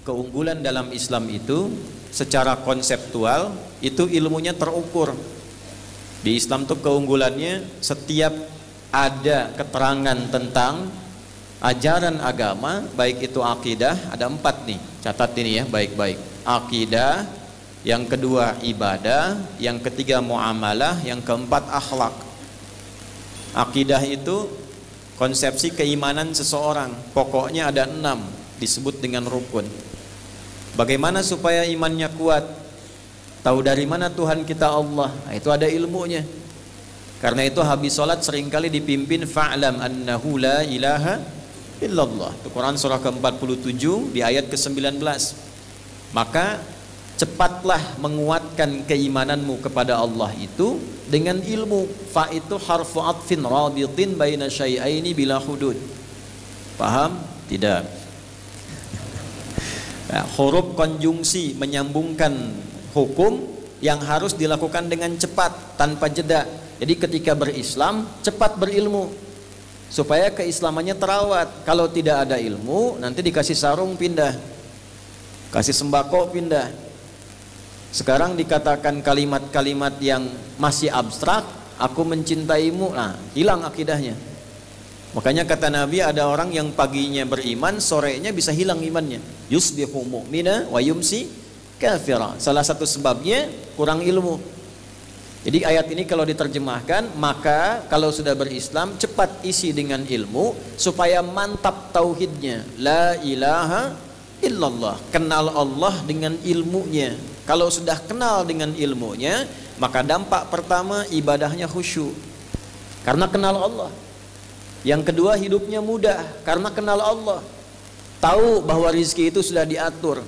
keunggulan dalam Islam itu secara konseptual itu ilmunya terukur. Di Islam tuh keunggulannya setiap ada keterangan tentang ajaran agama, baik itu akidah, ada 4 nih, catat ini ya baik-baik. Akidah, yang kedua ibadah, yang ketiga muamalah, yang keempat akhlak. Akidah itu konsepsi keimanan seseorang, pokoknya ada 6, disebut dengan rukun. Bagaimana supaya imannya kuat? Tahu dari mana Tuhan kita Allah? Nah, itu ada ilmunya. Karena itu habis sholat seringkali dipimpin fa'lam annahu la ilaha illallah. Itu Quran surah ke-47 di ayat ke-19. Maka cepatlah menguatkan keimananmu kepada Allah itu dengan ilmu. Fa itu harfu atfin rabitin baina syai'aini bila hudud. Paham? Tidak. Nah, huruf konjungsi menyambungkan hukum yang harus dilakukan dengan cepat tanpa jeda. Jadi ketika berislam cepat berilmu supaya keislamannya terawat. Kalau tidak ada ilmu nanti dikasih sarung pindah, kasih sembako pindah. Sekarang dikatakan kalimat-kalimat yang masih abstrak, aku mencintaimu, nah hilang akidahnya. Makanya kata Nabi, ada orang yang paginya beriman, sorenya bisa hilang imannya. Yusbihu mu'mina wa yumsi kafira. Salah satu sebabnya kurang ilmu. Jadi ayat ini kalau diterjemahkan, maka kalau sudah berislam cepat isi dengan ilmu supaya mantap tauhidnya. La ilaha illallah. Kenal Allah dengan ilmunya. Kalau sudah kenal dengan ilmunya, maka dampak pertama ibadahnya khusyuk karena kenal Allah. Yang kedua hidupnya mudah karena kenal Allah. Tahu bahwa rizki itu sudah diatur,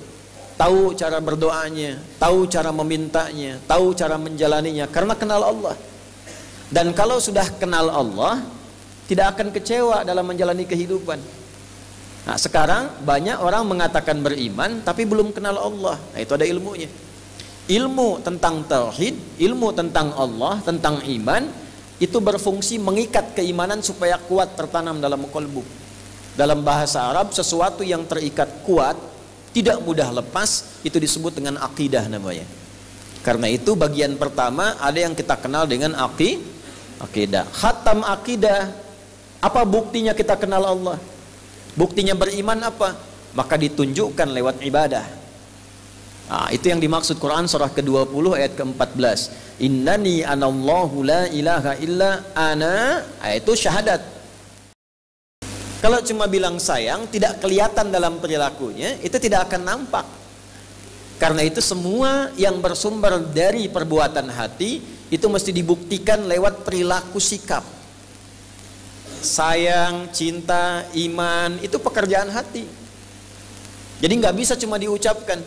tahu cara berdoanya, tahu cara memintanya, tahu cara menjalaninya karena kenal Allah. Dan kalau sudah kenal Allah, tidak akan kecewa dalam menjalani kehidupan. Nah, sekarang banyak orang mengatakan beriman tapi belum kenal Allah. Nah, itu ada ilmunya. Ilmu tentang tauhid, ilmu tentang Allah, tentang iman, itu berfungsi mengikat keimanan supaya kuat tertanam dalam qalbu. Dalam bahasa Arab, sesuatu yang terikat kuat tidak mudah lepas, itu disebut dengan akidah namanya. Karena itu bagian pertama ada yang kita kenal dengan akidah. Khatam akidah. Apa buktinya kita kenal Allah? Buktinya beriman apa? Maka ditunjukkan lewat ibadah. Nah, itu yang dimaksud Quran surah ke-20 ayat ke-14. Innani anallahu la ilaha illa ana. Itu syahadat. Kalau cuma bilang sayang, tidak kelihatan dalam perilakunya, itu tidak akan nampak. Karena itu semua yang bersumber dari perbuatan hati, itu mesti dibuktikan lewat perilaku sikap. Sayang, cinta, iman, itu pekerjaan hati. Jadi nggak bisa cuma diucapkan.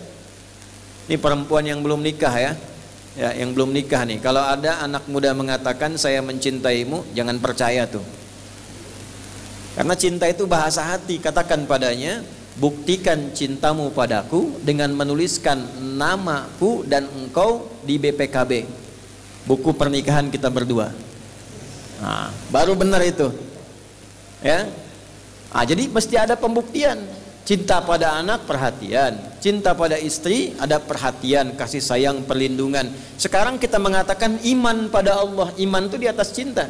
Ini perempuan yang belum nikah ya, yang belum nikah nih. Kalau ada anak muda mengatakan saya mencintaimu, jangan percaya tuh. Karena cinta itu bahasa hati. Katakan padanya, buktikan cintamu padaku dengan menuliskan namaku dan engkau di BPKB, buku pernikahan kita berdua. Nah, baru benar itu. Ya. Nah, jadi mesti ada pembuktian. Cinta pada anak, perhatian. Cinta pada istri, ada perhatian, kasih sayang, perlindungan. Sekarang kita mengatakan iman pada Allah. Iman itu di atas cinta.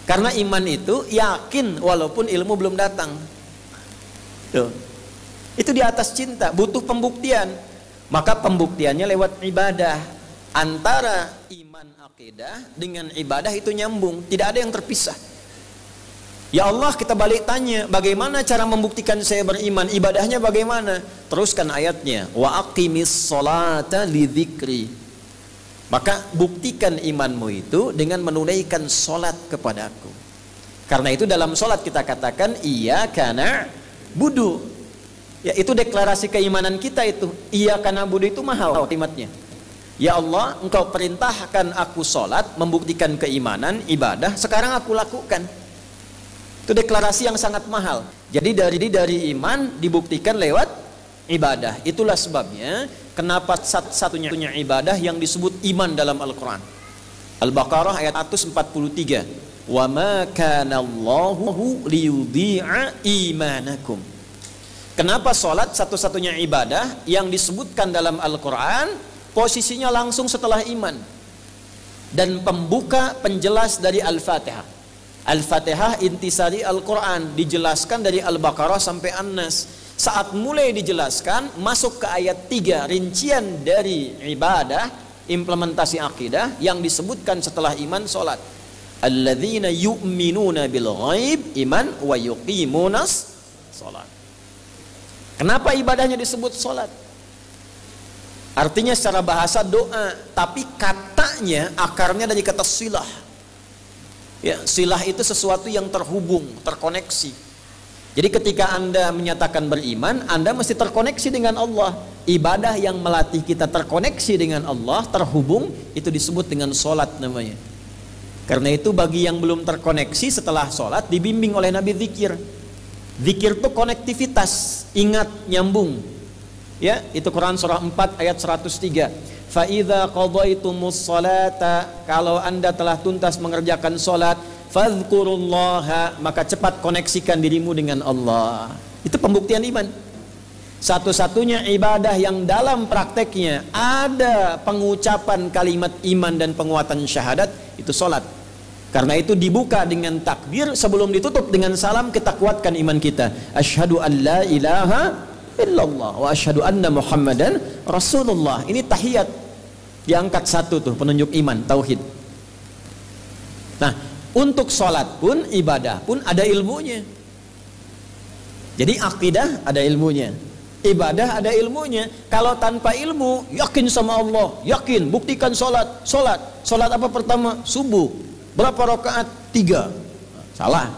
Karena iman itu yakin walaupun ilmu belum datang. Tuh. Itu di atas cinta, butuh pembuktian. Maka pembuktiannya lewat ibadah. Antara iman akidah dengan ibadah itu nyambung, tidak ada yang terpisah. Ya Allah, kita balik tanya, bagaimana cara membuktikan saya beriman? Ibadahnya bagaimana? Teruskan ayatnya. Wa aqimis sholata lidzikri. Maka buktikan imanmu itu dengan menunaikan sholat kepadaku. Karena itu dalam sholat kita katakan iyyaka na'budu. Ya, itu deklarasi keimanan kita itu. Iyyaka na'budu itu mahal kalimatnya. Ya Allah, engkau perintahkan aku sholat, membuktikan keimanan, ibadah, sekarang aku lakukan. Itu deklarasi yang sangat mahal. Jadi dari iman dibuktikan lewat ibadah. Itulah sebabnya kenapa satu-satunya ibadah yang disebut iman dalam Al-Quran. Al-Baqarah ayat 143. Wa ma kana Allahu liyudhi'a imanakum. Kenapa sholat satu-satunya ibadah yang disebutkan dalam Al-Quran posisinya langsung setelah iman, dan pembuka penjelas dari Al-Fatihah. Al-Fatihah intisari Al-Quran, dijelaskan dari Al-Baqarah sampai An-Nas. Saat mulai dijelaskan, masuk ke ayat 3, rincian dari ibadah, implementasi akidah yang disebutkan setelah iman, sholat. Alladzina yu'minuna bil ghaib, iman, wa yuqimunas sholat. Kenapa ibadahnya disebut sholat? Artinya secara bahasa doa, tapi katanya akarnya dari kata silah. Ya, silah itu sesuatu yang terhubung, terkoneksi. Jadi ketika Anda menyatakan beriman, Anda mesti terkoneksi dengan Allah. Ibadah yang melatih kita terkoneksi dengan Allah, terhubung, itu disebut dengan sholat namanya. Karena itu bagi yang belum terkoneksi setelah sholat, dibimbing oleh Nabi zikir. Zikir itu konektivitas, ingat, nyambung. Ya, itu Quran surah 4 ayat 103. Fa idza qadaytumus sholata, kalau Anda telah tuntas mengerjakan salat, fadhkurullaha, maka cepat koneksikan dirimu dengan Allah. Itu pembuktian iman. Satu-satunya ibadah yang dalam prakteknya ada pengucapan kalimat iman dan penguatan syahadat, itu salat. Karena itu dibuka dengan takbir, sebelum ditutup dengan salam kita kuatkan iman kita. Asyhadu an la ilaha illallah wa asyhadu anna Muhammadan Rasulullah. Ini tahiyat. Diangkat satu tuh, penunjuk iman, tauhid. Nah, untuk sholat pun, ibadah pun ada ilmunya. Jadi akidah ada ilmunya, ibadah ada ilmunya. Kalau tanpa ilmu, yakin sama Allah, yakin, buktikan sholat. Sholat apa pertama? Subuh. Berapa rakaat? 3. Salah.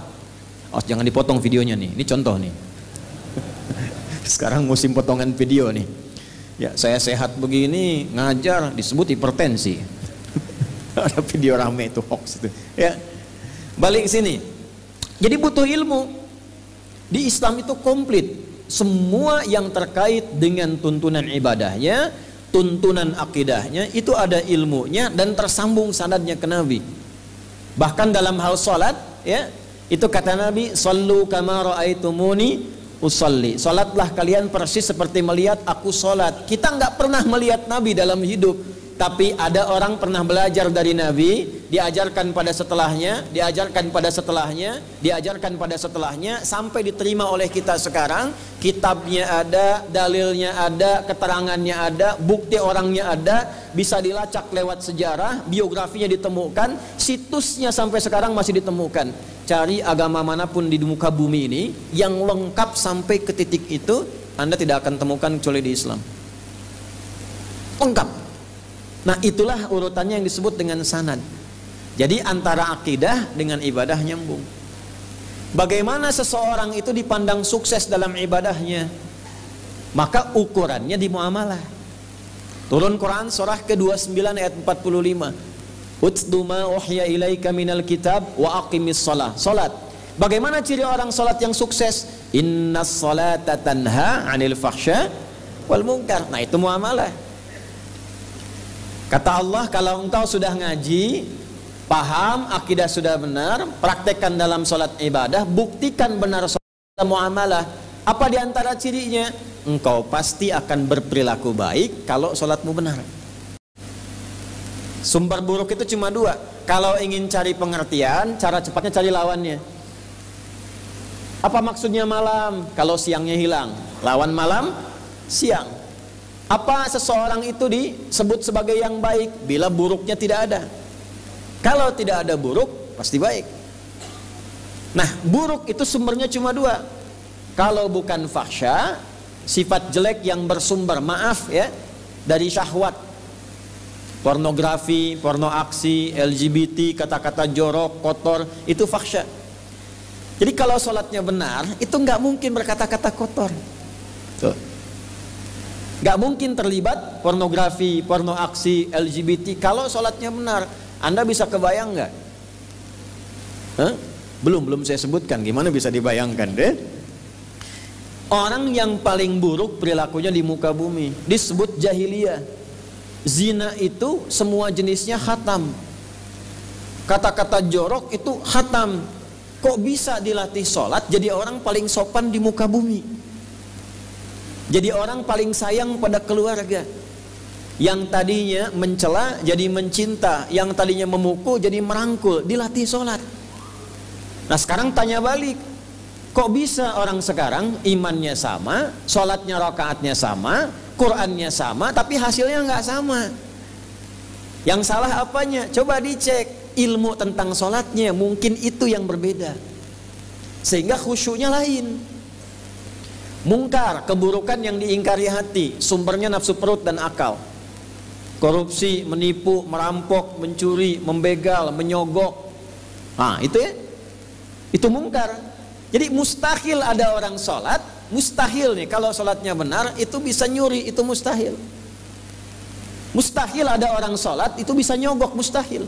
Oh, jangan dipotong videonya nih. Ini contoh nih. Sekarang musim potongan video nih. Ya, saya sehat begini ngajar disebut hipertensi. Ada video rame itu, hoax itu. Ya. Balik sini. Jadi butuh ilmu. Di Islam itu komplit. Semua yang terkait dengan tuntunan ibadahnya, tuntunan akidahnya, itu ada ilmunya dan tersambung sanadnya ke Nabi. Bahkan dalam hal salat, ya, itu kata Nabi, "Shallu kama raaitumuni usolli." Salatlah kalian persis seperti melihat aku salat. Kita nggak pernah melihat Nabi dalam hidup, tapi ada orang pernah belajar dari Nabi, diajarkan pada setelahnya, diajarkan pada setelahnya, diajarkan pada setelahnya, sampai diterima oleh kita sekarang. Kitabnya ada, dalilnya ada, keterangannya ada, bukti orangnya ada, bisa dilacak lewat sejarah, biografinya ditemukan, situsnya sampai sekarang masih ditemukan. Cari agama manapun di muka bumi ini yang lengkap sampai ke titik itu, Anda tidak akan temukan kecuali di Islam. Lengkap. Nah, itulah urutannya yang disebut dengan sanad. Jadi antara akidah dengan ibadah nyambung. Bagaimana seseorang itu dipandang sukses dalam ibadahnya? Maka ukurannya di muamalah. Turun Quran surah ke-29 ayat 45. Utlu ma uhya ilaika minal kitab wa aqimis shalah. Salat. Bagaimana ciri orang salat yang sukses? Innas salata tanha 'anil fahsya wal munkar. Nah, itu muamalah. Kata Allah, kalau engkau sudah ngaji, paham, akidah sudah benar, praktekkan dalam sholat ibadah, buktikan benar sholat muamalah. Apa diantara cirinya? Engkau pasti akan berperilaku baik kalau sholatmu benar. Sumber buruk itu cuma 2. Kalau ingin cari pengertian, cara cepatnya cari lawannya. Apa maksudnya malam? Kalau siangnya hilang. Lawan malam, siang. Apa seseorang itu disebut sebagai yang baik? Bila buruknya tidak ada. Kalau tidak ada buruk, pasti baik. Nah, buruk itu sumbernya cuma 2. Kalau bukan fahsya, sifat jelek yang bersumber, maaf ya, dari syahwat. Pornografi, porno aksi, LGBT, kata-kata jorok, kotor, itu fahsya. Jadi kalau sholatnya benar, itu nggak mungkin berkata-kata kotor. Tuh. Gak mungkin terlibat pornografi, porno aksi, LGBT kalau sholatnya benar. Anda bisa kebayang gak? Belum saya sebutkan, gimana bisa dibayangkan deh? Orang yang paling buruk perilakunya di muka bumi disebut jahiliyah. Zina itu semua jenisnya khatam. Kata-kata jorok itu khatam. Kok bisa dilatih sholat jadi orang paling sopan di muka bumi? Jadi orang paling sayang pada keluarga. Yang tadinya mencela jadi mencinta, yang tadinya memukul jadi merangkul, dilatih sholat. Nah sekarang tanya balik, kok bisa orang sekarang imannya sama, sholatnya rakaatnya sama, Qurannya sama, tapi hasilnya nggak sama? Yang salah apanya? Coba dicek. Ilmu tentang sholatnya mungkin itu yang berbeda, sehingga khusyuknya lain. Mungkar, keburukan yang diingkari hati, sumbernya nafsu perut dan akal. Korupsi, menipu, merampok, mencuri, membegal, menyogok. Nah itu ya, itu mungkar. Jadi mustahil ada orang sholat, mustahil nih kalau sholatnya benar itu bisa nyuri, itu mustahil. Mustahil ada orang sholat itu bisa nyogok, mustahil.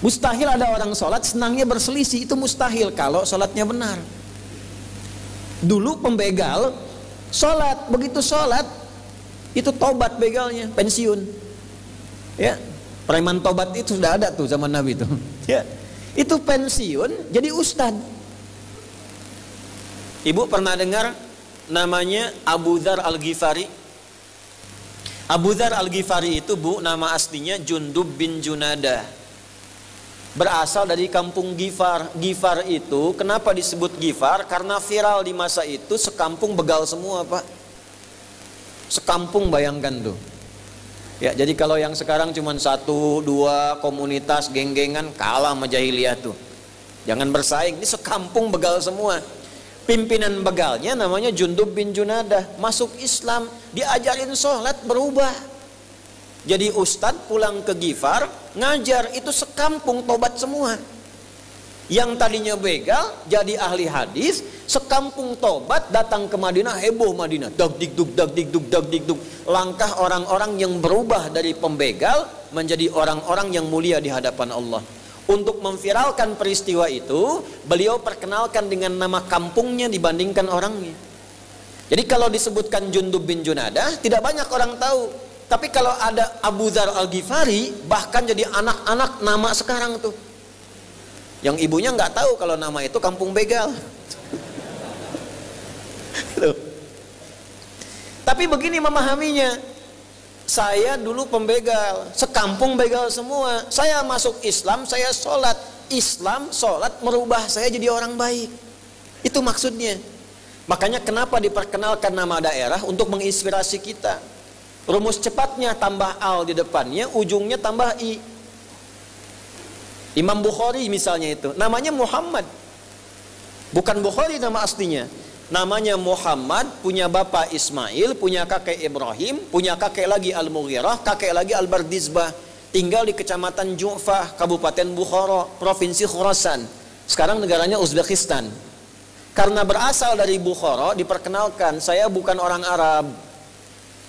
Mustahil ada orang sholat senangnya berselisih, itu mustahil kalau sholatnya benar. Dulu pembegal sholat, begitu sholat itu tobat begalnya, pensiun. Ya, preman tobat itu sudah ada tuh zaman Nabi itu. Ya, itu pensiun jadi ustad. Ibu pernah dengar namanya Abu Dzar Al-Ghifari? Abu Dzar Al-Ghifari itu bu, nama aslinya Jundub bin Junadah. Berasal dari kampung Ghifar. Ghifar itu kenapa disebut Ghifar? Karena viral di masa itu, sekampung begal semua pak. Sekampung, bayangkan tuh. Ya, jadi kalau yang sekarang cuma 1, 2 komunitas geng-gengan, kalah sama jahiliyah tuh. Jangan bersaing, ini sekampung begal semua. Pimpinan begalnya namanya Jundub bin Junadah, masuk Islam, diajarin sholat, berubah. Jadi ustadz pulang ke Ghifar, ngajar, itu sekampung tobat semua. Yang tadinya begal jadi ahli hadis, sekampung tobat, datang ke Madinah, heboh Madinah, dag digdug. Langkah orang-orang yang berubah dari pembegal menjadi orang-orang yang mulia di hadapan Allah. Untuk memviralkan peristiwa itu, beliau perkenalkan dengan nama kampungnya dibandingkan orangnya. Jadi kalau disebutkan Jundub bin Junadah, tidak banyak orang tahu. Tapi kalau ada Abu Dzar Al-Ghifari, bahkan jadi anak-anak nama sekarang tuh. Yang ibunya nggak tahu kalau nama itu kampung begal. Tapi begini memahaminya, saya dulu pembegal, sekampung begal semua. Saya masuk Islam, saya sholat. Islam, sholat merubah saya jadi orang baik. Itu maksudnya. Makanya kenapa diperkenalkan nama daerah untuk menginspirasi kita. Rumus cepatnya tambah al di depannya, ujungnya tambah i. Imam Bukhari misalnya itu, namanya Muhammad. Bukan Bukhari nama aslinya. Namanya Muhammad, punya bapak Ismail, punya kakek Ibrahim, punya kakek lagi Al-Mughirah, kakek lagi Al-Bardizbah. Tinggal di kecamatan Ju'fah, Kabupaten Bukhara, Provinsi Khurasan. Sekarang negaranya Uzbekistan. Karena berasal dari Bukhara, diperkenalkan, saya bukan orang Arab.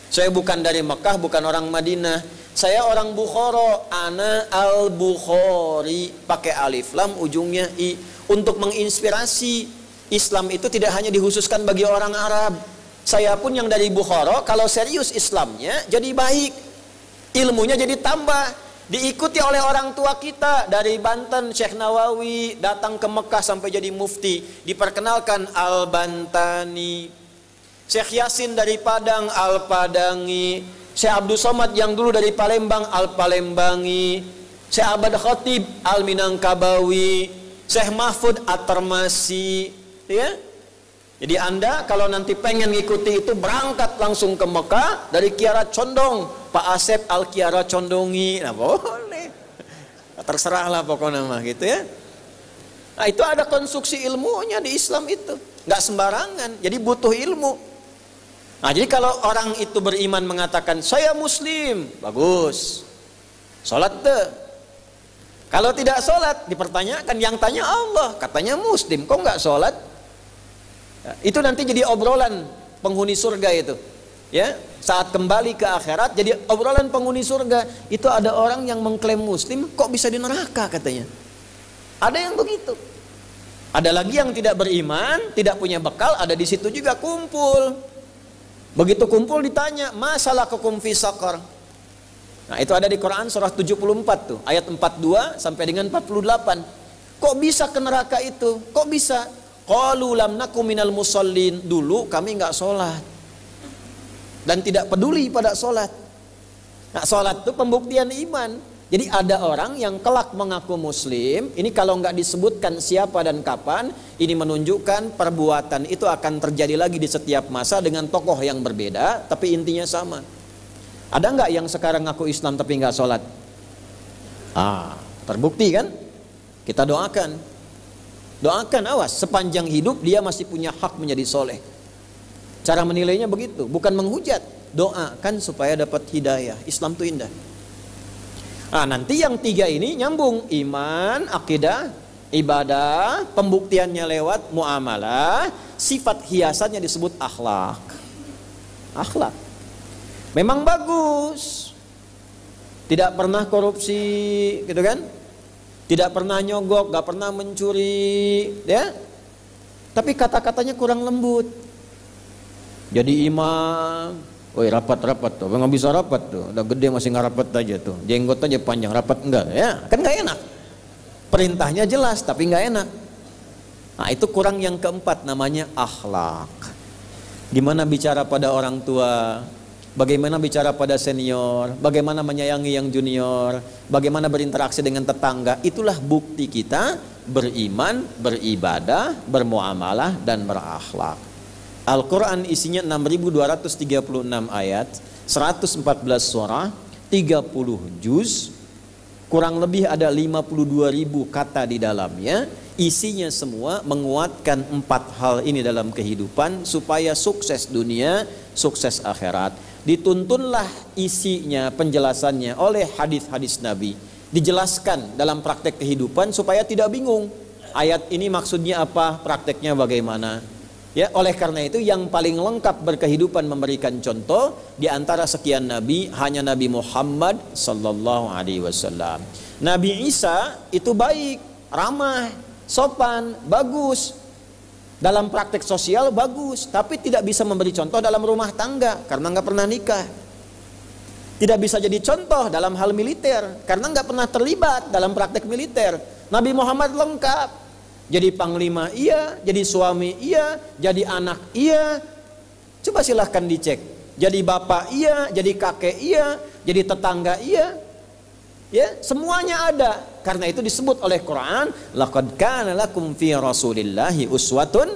Saya bukan dari Mekah, bukan orang Madinah. Saya orang Bukhara, ana al-Bukhari, pakai alif lam ujungnya i, untuk menginspirasi. Islam itu tidak hanya dikhususkan bagi orang Arab. Saya pun yang dari Bukhara, kalau serius Islamnya jadi baik, ilmunya jadi tambah, diikuti oleh orang tua kita dari Banten, Syekh Nawawi, datang ke Mekah sampai jadi mufti, diperkenalkan Al-Bantani. Syekh Yasin dari Padang, Al-Padangi. Syekh Abdul Somad yang dulu dari Palembang, Al-Palembangi. Syekh Abad Khatib, Al-Minangkabawi. Syekh Mahfud, At-Termasi. Ya? Jadi Anda kalau nanti pengen ngikuti itu, berangkat langsung ke Mekah dari Kiara Condong, Pak Asep Al-Kiara Condongi. Nah boleh, terserah lah pokoknya mah gitu ya. Nah itu ada konstruksi ilmunya di Islam itu, nggak sembarangan, jadi butuh ilmu. Nah jadi kalau orang itu beriman mengatakan saya muslim, bagus, sholat deh. Kalau tidak sholat, dipertanyakan, yang tanya Allah, katanya muslim, kok nggak sholat? Nah, itu nanti jadi obrolan penghuni surga itu. Ya, saat kembali ke akhirat jadi obrolan penghuni surga. Itu ada orang yang mengklaim muslim, kok bisa di neraka katanya. Ada yang begitu. Ada lagi yang tidak beriman, tidak punya bekal, ada di situ juga kumpul. Begitu kumpul ditanya, masalah kukum fi saqar. Nah, itu ada di Quran surah 74 tuh, ayat 42 sampai dengan 48. Kok bisa ke neraka itu? Kok bisa? Qalu lam nakum minal musallin. Dulu kami enggak sholat. dan tidak peduli pada sholat. Nah, sholat itu pembuktian iman. Jadi ada orang yang kelak mengaku muslim, ini kalau nggak disebutkan siapa dan kapan, ini menunjukkan perbuatan itu akan terjadi lagi di setiap masa dengan tokoh yang berbeda, tapi intinya sama. Ada nggak yang sekarang ngaku Islam tapi nggak sholat? Terbukti kan? Kita doakan. Doakan, awas, sepanjang hidup dia masih punya hak menjadi soleh. Cara menilainya begitu, bukan menghujat. Doakan supaya dapat hidayah. Islam itu indah. Nanti yang tiga ini nyambung. Iman, akidah, ibadah, pembuktiannya lewat muamalah, sifat hiasannya disebut akhlak. Akhlak memang bagus. Tidak pernah korupsi, gitu kan? Tidak pernah nyogok, gak pernah mencuri, ya. Tapi kata-katanya kurang lembut. Jadi imam, woi rapat-rapat tuh, nggak bisa rapat tuh, udah gede masih nggak rapat aja tuh, jenggot aja panjang, rapat enggak, ya kan nggak enak. Perintahnya jelas tapi nggak enak. Nah itu kurang yang keempat, namanya akhlak. Gimana bicara pada orang tua, bagaimana bicara pada senior, bagaimana menyayangi yang junior, bagaimana berinteraksi dengan tetangga, itulah bukti kita beriman, beribadah, bermuamalah dan berakhlak. Al-Quran isinya 6.236 ayat, 114 surah, 30 juz, kurang lebih ada 52.000 kata di dalamnya. Isinya semua menguatkan 4 hal ini dalam kehidupan supaya sukses dunia, sukses akhirat. Dituntunlah isinya, penjelasannya oleh hadis-hadis Nabi. Dijelaskan dalam praktek kehidupan supaya tidak bingung. Ayat ini maksudnya apa, prakteknya bagaimana. Ya, oleh karena itu yang paling lengkap berkehidupan memberikan contoh di antara sekian nabi hanya Nabi Muhammad sallallahu alaihi wasallam. Nabi Isa itu baik, ramah, sopan, bagus. Dalam praktek sosial bagus, tapi tidak bisa memberi contoh dalam rumah tangga karena nggak pernah nikah. Tidak bisa jadi contoh dalam hal militer karena nggak pernah terlibat dalam praktek militer. Nabi Muhammad lengkap. Jadi panglima iya, jadi suami iya, jadi anak iya. Coba silahkan dicek. Jadi bapak iya, jadi kakek iya, jadi tetangga iya. Ya, semuanya ada. Karena itu disebut oleh Quran, laqad kana lakum fi rasulillahi uswatun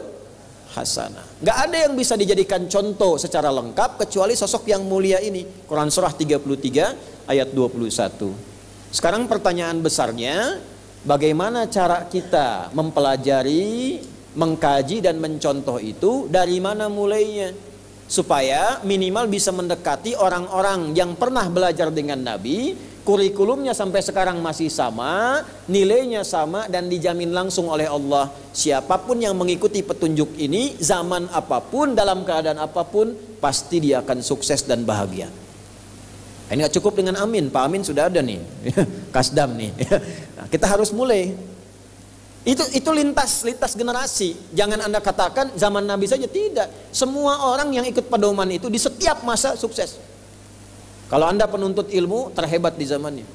hasanah. Enggak ada yang bisa dijadikan contoh secara lengkap kecuali sosok yang mulia ini. Quran surah 33 ayat 21. Sekarang pertanyaan besarnya, bagaimana cara kita mempelajari, mengkaji dan mencontoh itu? Dari mana mulainya? Supaya minimal bisa mendekati orang-orang yang pernah belajar dengan Nabi, kurikulumnya sampai sekarang masih sama, nilainya sama, dan dijamin langsung oleh Allah. Siapapun yang mengikuti petunjuk ini, zaman apapun, dalam keadaan apapun, pasti dia akan sukses dan bahagia. Ini gak cukup dengan amin, Pak Amin sudah ada nih, Kasdam nih. Nah, kita harus mulai. Itu lintas generasi. Jangan Anda katakan zaman Nabi saja, tidak. Semua orang yang ikut pedoman itu di setiap masa sukses. Kalau Anda penuntut ilmu, terhebat di zamannya.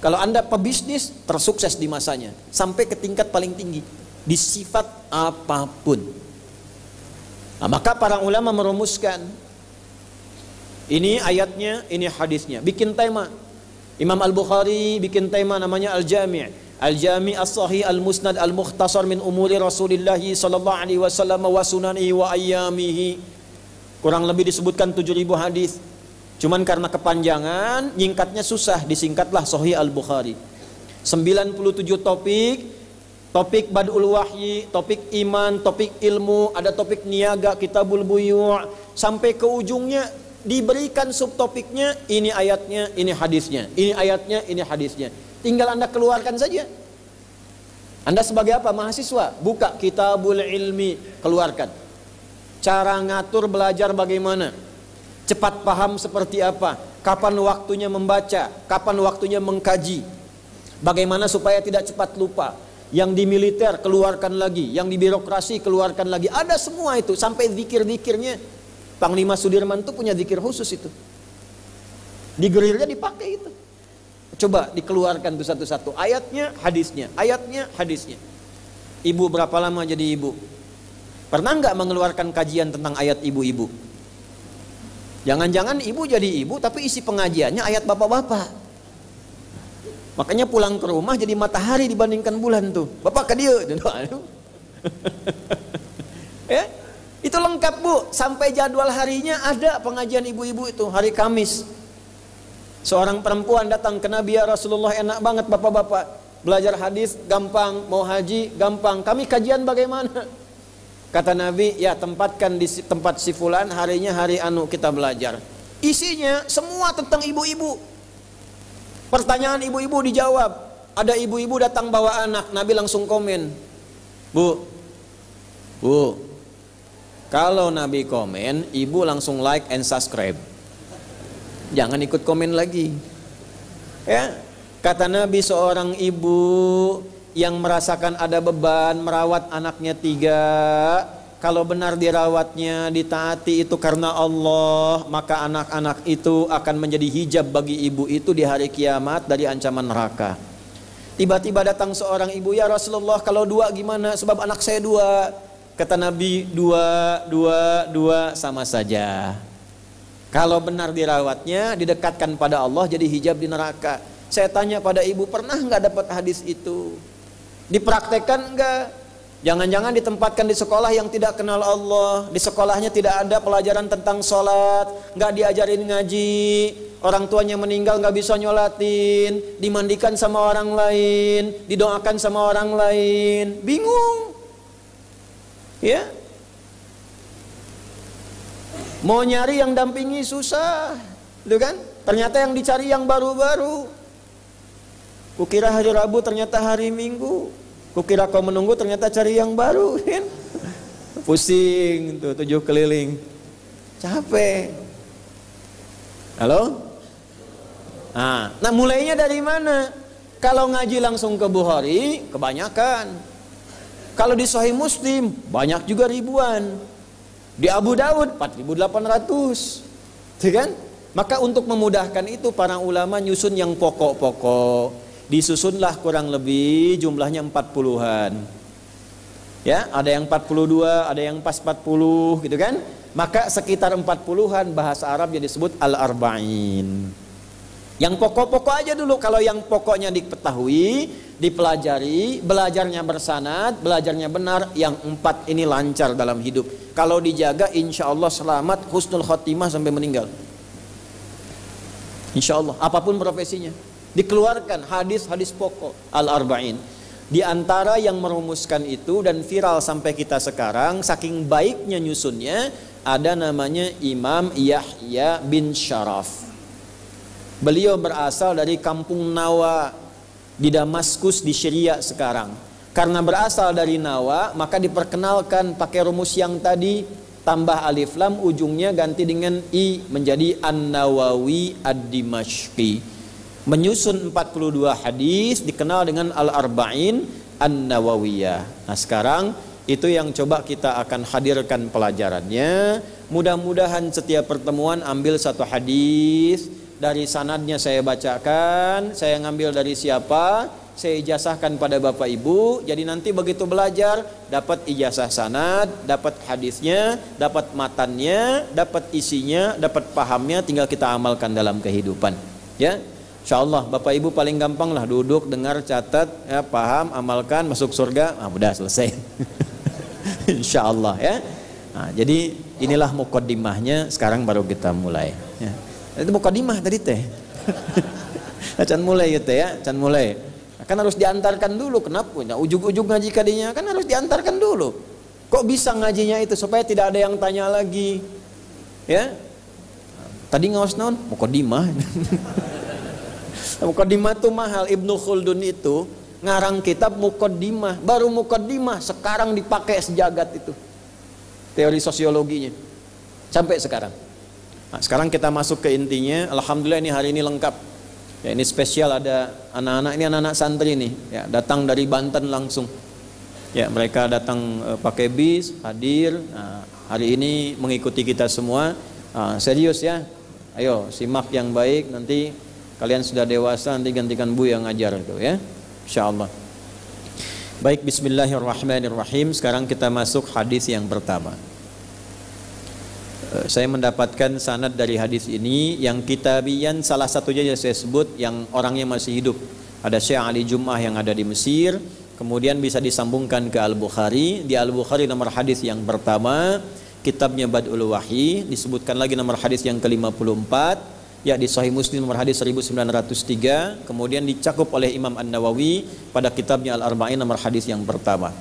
Kalau Anda pebisnis, tersukses di masanya, sampai ke tingkat paling tinggi di sifat apapun. Nah, maka para ulama merumuskan, ini ayatnya, ini hadisnya. Bikin tema. Imam Al-Bukhari bikin tema namanya Al-Jami'. Al-Jami' As-Sahih Al-Musnad Al-Mukhtasar min umuri Rasulillah sallallahu alaihi wasallam wa sunanihi wa ayyamihi. Kurang lebih disebutkan 7.000 hadis. Cuman karena kepanjangan, nyingkatnya susah, disingkatlah Sahih Al-Bukhari. 97 topik Badul Wahyi, topik iman, topik ilmu, ada topik niaga, Kitabul Buyu', sampai ke ujungnya diberikan subtopiknya, ini ayatnya, ini hadisnya, ini ayatnya, ini hadisnya. Tinggal Anda keluarkan saja. Anda sebagai apa? Mahasiswa, buka Kitabul Ilmi, keluarkan. Cara ngatur belajar bagaimana? Cepat paham seperti apa? Kapan waktunya membaca? Kapan waktunya mengkaji? Bagaimana supaya tidak cepat lupa? Yang di militer keluarkan lagi, yang di birokrasi keluarkan lagi. Ada semua itu, sampai zikir-zikirnya. Panglima Sudirman itu punya zikir khusus itu. Di gerilya dipakai itu. Coba dikeluarkan tuh satu-satu. Ayatnya, hadisnya. Ayatnya, hadisnya. Ibu berapa lama jadi ibu? Pernah nggak mengeluarkan kajian tentang ayat ibu-ibu? Jangan-jangan ibu jadi ibu tapi isi pengajiannya ayat bapak-bapak. Makanya pulang ke rumah jadi matahari dibandingkan bulan tuh. Bapak ke dia. Ya, itu lengkap Bu. Sampai jadwal harinya ada pengajian ibu-ibu itu hari Kamis. Seorang perempuan datang ke Nabi, ya Rasulullah, enak banget bapak-bapak. Belajar hadis gampang, mau haji gampang. Kami kajian bagaimana? Kata Nabi, ya tempatkan di tempat si fulan, harinya hari anu kita belajar. Isinya semua tentang ibu-ibu. Pertanyaan ibu-ibu dijawab. Ada ibu-ibu datang bawa anak, Nabi langsung komen. Bu, kalau Nabi komen, ibu langsung like and subscribe. Jangan ikut komen lagi. Ya, kata Nabi, seorang ibu yang merasakan ada beban merawat anaknya 3, kalau benar dirawatnya, ditaati itu karena Allah, maka anak-anak itu akan menjadi hijab bagi ibu itu di hari kiamat dari ancaman neraka. Tiba-tiba datang seorang ibu, ya Rasulullah, kalau 2 gimana? Sebab anak saya 2. Kata Nabi, 2 sama saja. Kalau benar dirawatnya, didekatkan pada Allah, jadi hijab di neraka. Saya tanya pada ibu, pernah nggak dapat hadis itu? Dipraktekkan enggak? Jangan-jangan ditempatkan di sekolah yang tidak kenal Allah. Di sekolahnya tidak ada pelajaran tentang sholat, nggak diajarin ngaji, orang tuanya meninggal nggak bisa nyolatin, dimandikan sama orang lain, didoakan sama orang lain. Bingung, ya? Mau nyari yang dampingi susah, gitu kan? Ternyata yang dicari yang baru-baru. Kukira hari Rabu, ternyata hari Minggu. Kukira kau menunggu, ternyata cari yang baru, kan? Pusing tuh 7 keliling, capek. Halo? Nah mulainya dari mana? Kalau ngaji langsung ke Bukhari, kebanyakan. Kalau di Sahih Muslim, banyak juga ribuan. Di Abu Daud 4.800, kan? Maka untuk memudahkan itu, para ulama nyusun yang pokok-pokok. Disusunlah kurang lebih jumlahnya 40-an. Ya, ada yang 42, ada yang pas 40 gitu kan. Maka sekitar 40-an bahasa Arab yang disebut al-arba'in. Yang pokok-pokok aja dulu. Kalau yang pokoknya diketahui, dipelajari, belajarnya bersanad, belajarnya benar, yang 4 ini lancar dalam hidup. Kalau dijaga, insya Allah selamat, husnul khotimah sampai meninggal. Insya Allah, apapun profesinya. Dikeluarkan hadis-hadis pokok al-arba'in. Di antara yang merumuskan itu dan viral sampai kita sekarang, saking baiknya nyusunnya, ada namanya Imam Yahya bin Syaraf. Beliau berasal dari kampung Nawa di Damaskus di Syria sekarang. Karena berasal dari Nawa, maka diperkenalkan pakai rumus yang tadi, tambah alif lam, ujungnya ganti dengan i menjadi An-Nawawi Ad-Dimashqi. Menyusun 42 hadis dikenal dengan Al-Arba'in An-Nawawiyah. Nah sekarang itu yang coba kita akan hadirkan pelajarannya. Mudah-mudahan setiap pertemuan ambil satu hadis, dari sanadnya saya bacakan, saya ngambil dari siapa, saya ijazahkan pada Bapak Ibu. Jadi nanti begitu belajar dapat ijazah sanad, dapat hadisnya, dapat matannya, dapat isinya, dapat pahamnya, tinggal kita amalkan dalam kehidupan. Ya. InsyaAllah Bapak Ibu paling gampang lah, duduk, dengar, catat, ya, paham, amalkan, masuk surga. Udah selesai. InsyaAllah ya. Nah, jadi inilah muqaddimahnya. Sekarang baru kita mulai ya. Itu muqaddimah tadi teh. Can mulai gitu ya, can mulai. Kan harus diantarkan dulu. Kenapa? Nah, ujung-ujung ngaji kadinya kan harus diantarkan dulu. Kok bisa ngajinya itu supaya tidak ada yang tanya lagi. Ya. Tadi ngawas naon? Muqaddimah. Muqaddimah itu mahal. Ibnu Khaldun itu ngarang kitab Muqaddimah. Baru Muqaddimah sekarang dipakai sejagat itu. Teori sosiologinya. Sampai sekarang. Nah, sekarang kita masuk ke intinya. Alhamdulillah ini hari ini lengkap. Ya, ini spesial, ada anak-anak, ini anak-anak santri nih. Ya, datang dari Banten langsung. Ya, mereka datang pakai bis, hadir. Nah, hari ini mengikuti kita semua. Serius ya. Ayo simak yang baik, nanti kalian sudah dewasa, nanti gantikan Bu yang ngajar itu ya, insyaallah. Baik, bismillahirrahmanirrahim. Sekarang kita masuk hadis yang pertama. Saya mendapatkan sanad dari hadis ini yang kitabian, salah satunya yang saya sebut yang orangnya masih hidup. Ada Syekh Ali Jum'ah yang ada di Mesir, kemudian bisa disambungkan ke Al-Bukhari. Di Al-Bukhari nomor hadis yang pertama, kitabnya Bad'ul Wahyi, disebutkan lagi nomor hadis yang ke-54, ya di Sahih Muslim nomor hadis 1903, kemudian dicakup oleh Imam An-Nawawi pada kitabnya Al-Arba'in nomor hadis yang pertama.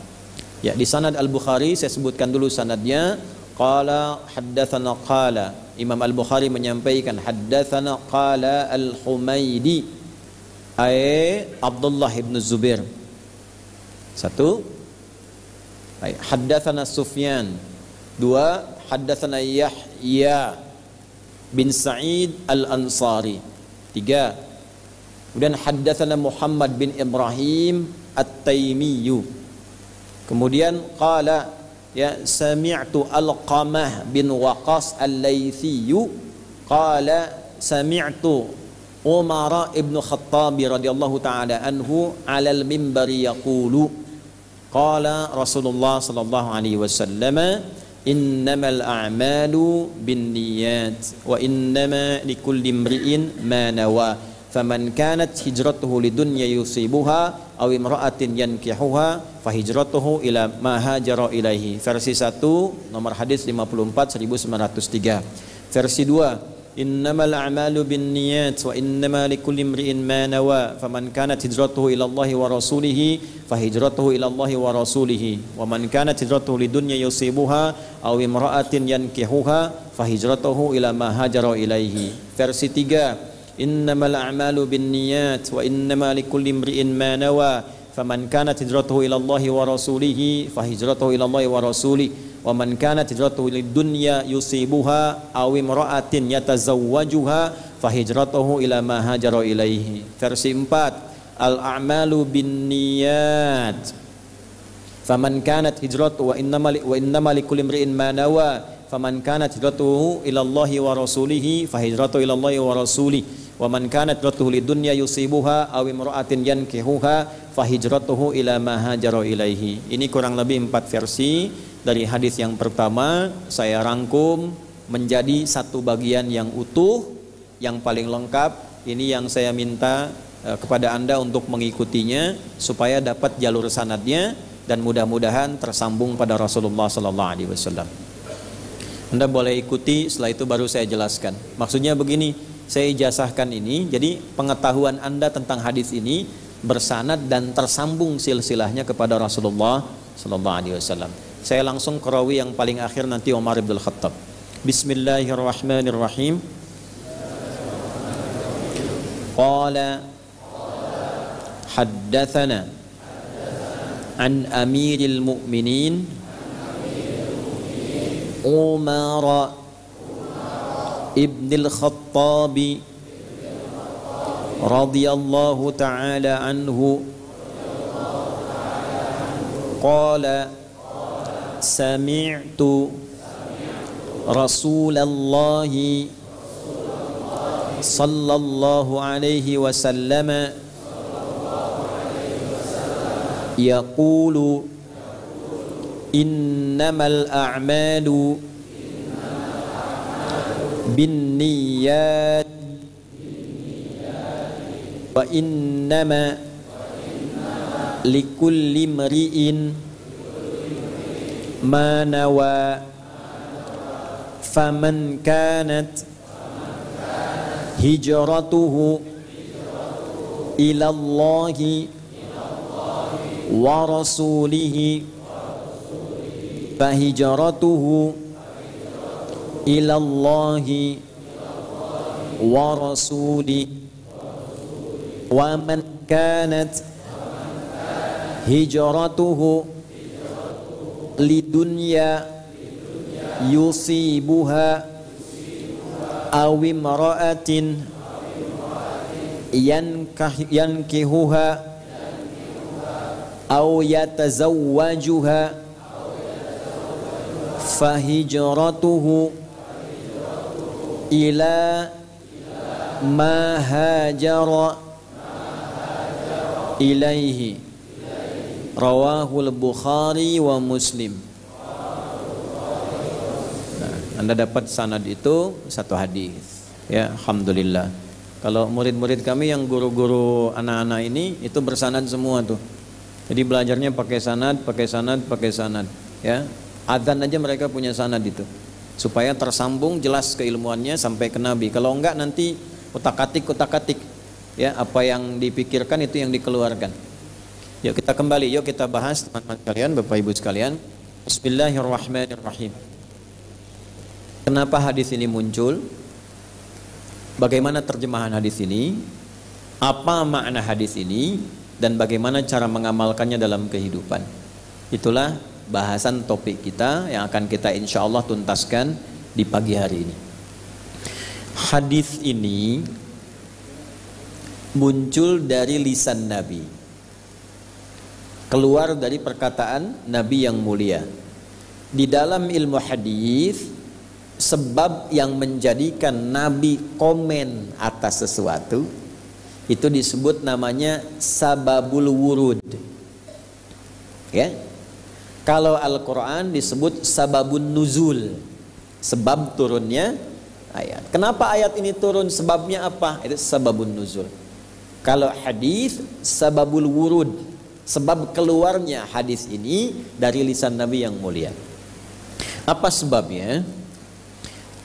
Ya, di sanad Al-Bukhari saya sebutkan dulu sanadnya. Qala haddatsana qala, Imam Al-Bukhari menyampaikan haddatsana qala Al-Humaidi ay Abdullah ibn Zubair. Satu, haddatsana Sufyan. Dua, haddatsana Yahya bin Sa'id Al-Ansari. Tiga, kemudian haddatsana Muhammad bin Ibrahim At-Taimiyyu. Kemudian qala ya sami'tu Alqamah bin Waqas Al-Laitsiyyu qala sami'tu Umar ibn Khattab radhiyallahu ta'ala anhu 'alal minbari yaqulu qala Rasulullah sallallahu alaihi wasallam innamal a'malu binniyat wa innama likulli imri'in ma nawa faman kanat hijratuhu lidunya yusibuha aw imra'atin yankihuha fahijratuhu ila ma hajara ilaihi. Versi 1 nomor hadis 54 1903. Versi 2 innamal a'malu binniyat wa innama likulli imri'in ma nawa faman kanat hijratuhu ila Allahi wa rasulih fahijratuhu ila Allahi wa rasulih wa man kanat hijratuhu lidunya yusibuha aw imra'atin yankihuha fahijratuhu ila ma hajara ilaihi. Versi 3 innamal a'malu binniyat wa innama likulli imri'in ma nawa faman kanat hijratuhu ila Allahi wa rasulih fahijratuhu ila Allahi wa rasulih wa man kanat hijratuhu lidunya yusibuha aw imra'atin yatazawwajuha fahijratuhu ila ma hajara ilaihi. Versi 4 al-a'malu binniyat faman kanat hijratuhu wa innama likulli imri'in ma nawa faman kanat hijratuhu ila Allahi wa rasulih fahijratuhu ila Allahi wa rasulih wa man kanat hijratuhu lidunya yusibuha aw imra'atin yankihuha fahijratuhu ila ma hajara ilaihi. Ini kurang lebih 4 versi dari hadis yang pertama saya rangkum menjadi satu bagian yang utuh, yang paling lengkap. Ini yang saya minta kepada Anda untuk mengikutinya supaya dapat jalur sanadnya dan mudah-mudahan tersambung pada Rasulullah sallallahu alaihi wasallam. Anda boleh ikuti, setelah itu baru saya jelaskan. Maksudnya begini, saya ijazahkan ini, jadi pengetahuan Anda tentang hadis ini bersanad dan tersambung silsilahnya kepada Rasulullah sallallahu alaihi wasallam. Saya langsung ke rawi yang paling akhir nanti Umar bin Khattab. Bismillahirrahmanirrahim. Qala haddatsana an amiril mu'minin Umar ibn al-Khattab radhiyallahu ta'ala anhu qala sami'tu Rasulullah sallallahu alaihi wasallam yaqulu innamal a'malu binniyat wa innama likulli imri'in ma nawa faman kanat hijratuhu ila Allahi wa rasulihi fahijratuhu ila Allahi wa rasulihi wa man kanat hijratuhu lidunya yusibuha aw imra'atin yankihuha aw yatazawwajuha fahijratuhu ila ma hajara ilaihi. Rawahul Bukhari wa Muslim. Anda dapat sanad itu satu hadis. Ya, alhamdulillah. Kalau murid-murid kami yang guru-guru anak-anak ini itu bersanad semua tuh. Jadi belajarnya pakai sanad. Ya, adzan aja mereka punya sanad itu. Supaya tersambung jelas keilmuannya sampai ke Nabi. Kalau enggak nanti utak-atik. Ya, apa yang dipikirkan itu yang dikeluarkan. Yuk kita kembali, yuk kita bahas teman-teman sekalian, Bapak Ibu sekalian. Bismillahirrahmanirrahim. Kenapa hadis ini muncul? Bagaimana terjemahan hadis ini? Apa makna hadis ini? Dan bagaimana cara mengamalkannya dalam kehidupan? Itulah bahasan topik kita yang akan kita insya Allah tuntaskan di pagi hari ini. Hadis ini muncul dari lisan Nabi, keluar dari perkataan Nabi yang mulia. Di dalam ilmu hadis, sebab yang menjadikan Nabi komen atas sesuatu itu disebut namanya sababul wurud. Ya. Kalau Al-Quran disebut sababun nuzul, sebab turunnya ayat. Kenapa ayat ini turun? Sebabnya apa? Itu sababun nuzul. Kalau hadis sababul wurud, sebab keluarnya hadis ini dari lisan Nabi yang mulia. Apa sebabnya?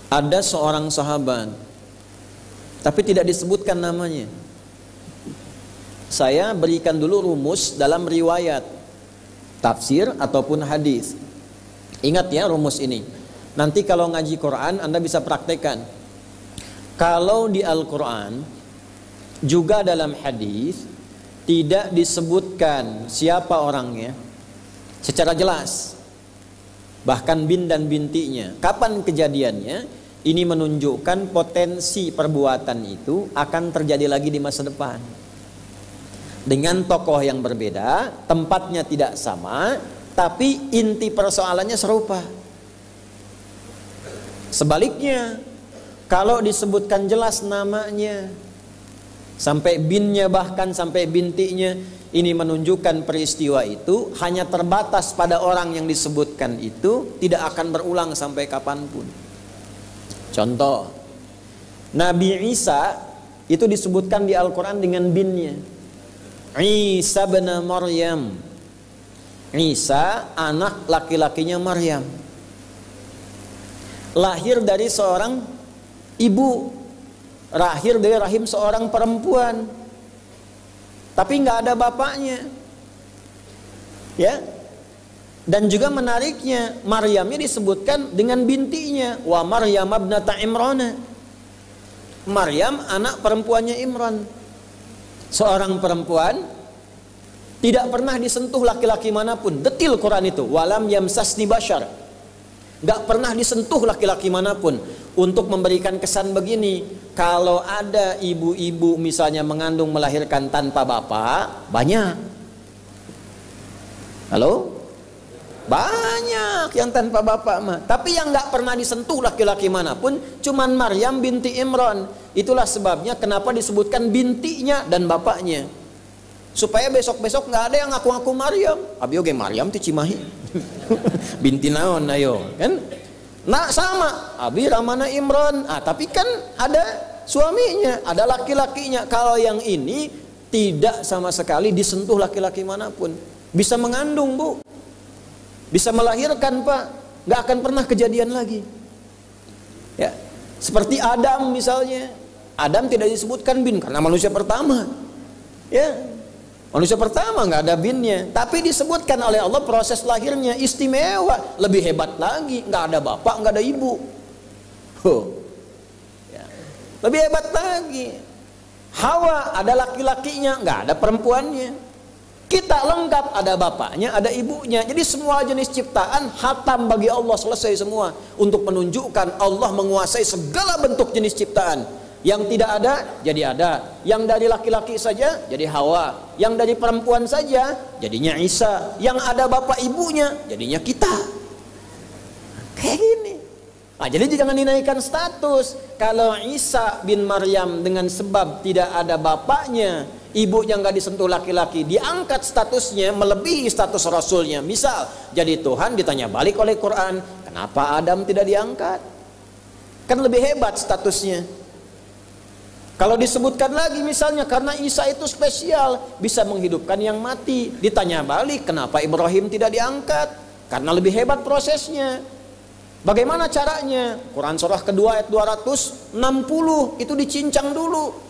Ada seorang sahabat, tapi tidak disebutkan namanya. Saya berikan dulu rumus dalam riwayat, tafsir ataupun hadis. Ingat ya rumus ini. Nanti kalau ngaji Quran Anda bisa praktekkan. Kalau di Al-Quran juga dalam hadis tidak disebutkan siapa orangnya secara jelas, bahkan bin dan bintinya, kapan kejadiannya, ini menunjukkan potensi perbuatan itu akan terjadi lagi di masa depan. Dengan tokoh yang berbeda, tempatnya tidak sama, tapi inti persoalannya serupa. Sebaliknya, kalau disebutkan jelas namanya, sampai binnya bahkan sampai bintinya, ini menunjukkan peristiwa itu hanya terbatas pada orang yang disebutkan itu, tidak akan berulang sampai kapanpun. Contoh, Nabi Isa itu disebutkan di Al-Quran dengan binnya, Isa bin Maryam. Isa anak laki-lakinya Maryam, lahir dari seorang ibu, lahir dari rahim seorang perempuan, tapi nggak ada bapaknya. Ya. Dan juga menariknya, Maryamnya disebutkan dengan bintinya, wa Maryam ibnata Imran. Maryam anak perempuannya Imran. Seorang perempuan tidak pernah disentuh laki-laki manapun. Detil Quran itu, walam yamsasni bashar. Gak pernah disentuh laki-laki manapun. Untuk memberikan kesan begini, kalau ada ibu-ibu misalnya mengandung melahirkan tanpa bapak, banyak. Halo? Banyak yang tanpa bapak mah. Tapi yang gak pernah disentuh laki-laki manapun cuman Maryam binti Imran. Itulah sebabnya kenapa disebutkan bintinya dan bapaknya, supaya besok-besok gak ada yang ngaku-ngaku Maryam. Abi oge Maryam ti Cimahi. Binti naon ayo kan? Nah sama, Abi ramana Imran. Tapi kan ada suaminya, ada laki-lakinya. Kalau yang ini tidak sama sekali disentuh laki-laki manapun. Bisa mengandung, Bu. Bisa melahirkan, Pak. Gak akan pernah kejadian lagi. Ya, seperti Adam misalnya. Adam tidak disebutkan bin karena manusia pertama. Ya, manusia pertama nggak ada binnya. Tapi disebutkan oleh Allah proses lahirnya istimewa, lebih hebat lagi. Nggak ada bapak, nggak ada ibu. Ya. Lebih hebat lagi. Hawa ada laki-lakinya, nggak ada perempuannya. Kita lengkap, ada bapaknya, ada ibunya. Jadi semua jenis ciptaan hatam bagi Allah, selesai semua. Untuk menunjukkan Allah menguasai segala bentuk jenis ciptaan. Yang tidak ada, jadi ada. Yang dari laki-laki saja, jadi Hawa. Yang dari perempuan saja, jadinya Isa. Yang ada bapak ibunya, jadinya kita. Kayak gini. Nah, jadi jangan dinaikkan status. Kalau Isa bin Maryam dengan sebab tidak ada bapaknya, ibunya nggak disentuh laki-laki, diangkat statusnya melebihi status rasulnya. Misal jadi Tuhan, ditanya balik oleh Quran, kenapa Adam tidak diangkat? Kan lebih hebat statusnya. Kalau disebutkan lagi misalnya karena Isa itu spesial, bisa menghidupkan yang mati. Ditanya balik, kenapa Ibrahim tidak diangkat? Karena lebih hebat prosesnya. Bagaimana caranya? Quran surah kedua ayat 260 itu dicincang dulu.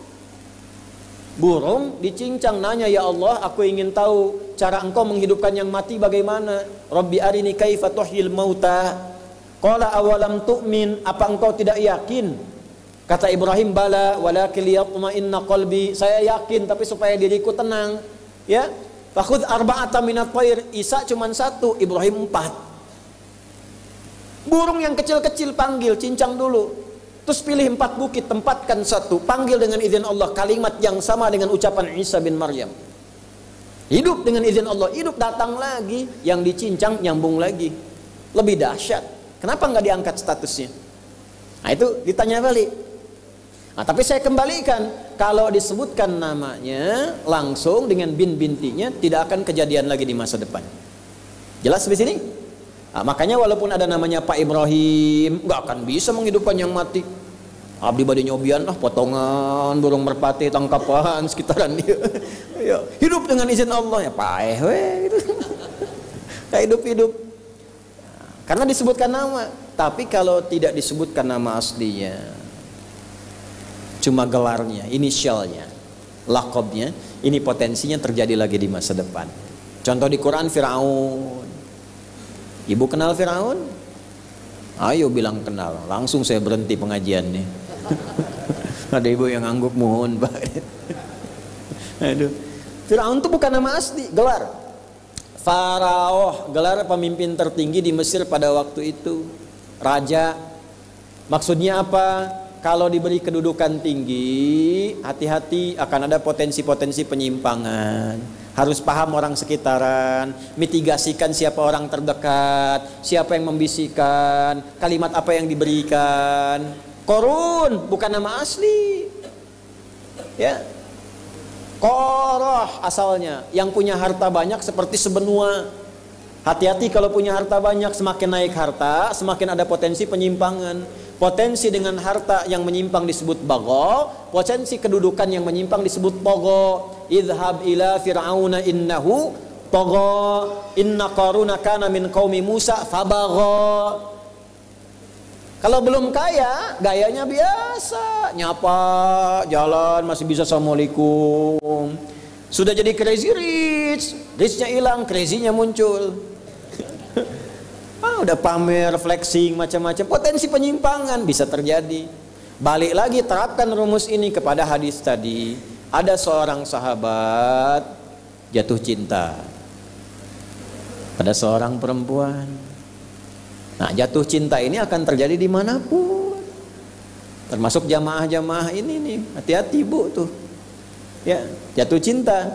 Burung dicincang, nanya, ya Allah, aku ingin tahu cara engkau menghidupkan yang mati bagaimana. Rabbi arini kaifa tuhyil mauta. Qala awalam tu'min, apa engkau tidak yakin? Kata Ibrahim, bala walakin liyatma'inna qalbi. Saya yakin tapi supaya diriku tenang. Ya. Fakhudh arba'atan minat thair. Isa cuma 1, Ibrahim 4. Burung yang kecil-kecil panggil, cincang dulu. Terus pilih 4 bukit, tempatkan 1, panggil dengan izin Allah, kalimat yang sama dengan ucapan Isa bin Maryam. Hidup dengan izin Allah, hidup, datang lagi, yang dicincang nyambung lagi. Lebih dahsyat. Kenapa nggak diangkat statusnya? Nah itu ditanya balik. Nah, tapi saya kembalikan, kalau disebutkan namanya langsung dengan bin-bintinya, tidak akan kejadian lagi di masa depan. Jelas di sini? Nah, makanya walaupun ada namanya Pak Ibrahim, nggak akan bisa menghidupkan yang mati. Abdi bade nyobian lah, potongan burung merpati, tangkapan sekitaran dia. Ya, hidup dengan izin Allah, ya paeh gitu. Kayak hidup-hidup. Karena disebutkan nama. Tapi kalau tidak disebutkan nama aslinya, cuma gelarnya, inisialnya, lakobnya, ini potensinya terjadi lagi di masa depan. Contoh di Quran, Firaun. Ibu kenal Firaun? Ayo bilang kenal. Langsung saya berhenti pengajiannya. Ada ibu yang angguk, mohon Pak. Aduh. Firaun itu bukan nama asli, gelar. Faraoh, gelar pemimpin tertinggi di Mesir pada waktu itu. Raja. Maksudnya apa? Kalau diberi kedudukan tinggi, hati-hati akan ada potensi-potensi penyimpangan. Harus paham orang sekitaran, mitigasikan siapa orang terdekat, siapa yang membisikkan, kalimat apa yang diberikan. Korun bukan nama asli. Ya. Koroh asalnya, yang punya harta banyak seperti sebenua. Hati-hati kalau punya harta banyak, semakin naik harta, semakin ada potensi penyimpangan. Potensi dengan harta yang menyimpang disebut bagho, potensi kedudukan yang menyimpang disebut togo. Idhab ila fir'auna innahu togo, inna qaruna kana min qaumi Musa fabagho. Kalau belum kaya, gayanya biasa, nyapa, jalan masih bisa assalamualaikum. Sudah jadi crazy rich, richnya hilang, crazy-nya muncul. Udah pamer, flexing, macam-macam, potensi penyimpangan bisa terjadi. Balik lagi, terapkan rumus ini kepada hadis tadi. Ada seorang sahabat jatuh cinta pada seorang perempuan. Nah, jatuh cinta ini akan terjadi dimanapun, termasuk jamaah-jamaah ini nih. Hati-hati bu tuh, ya, jatuh cinta.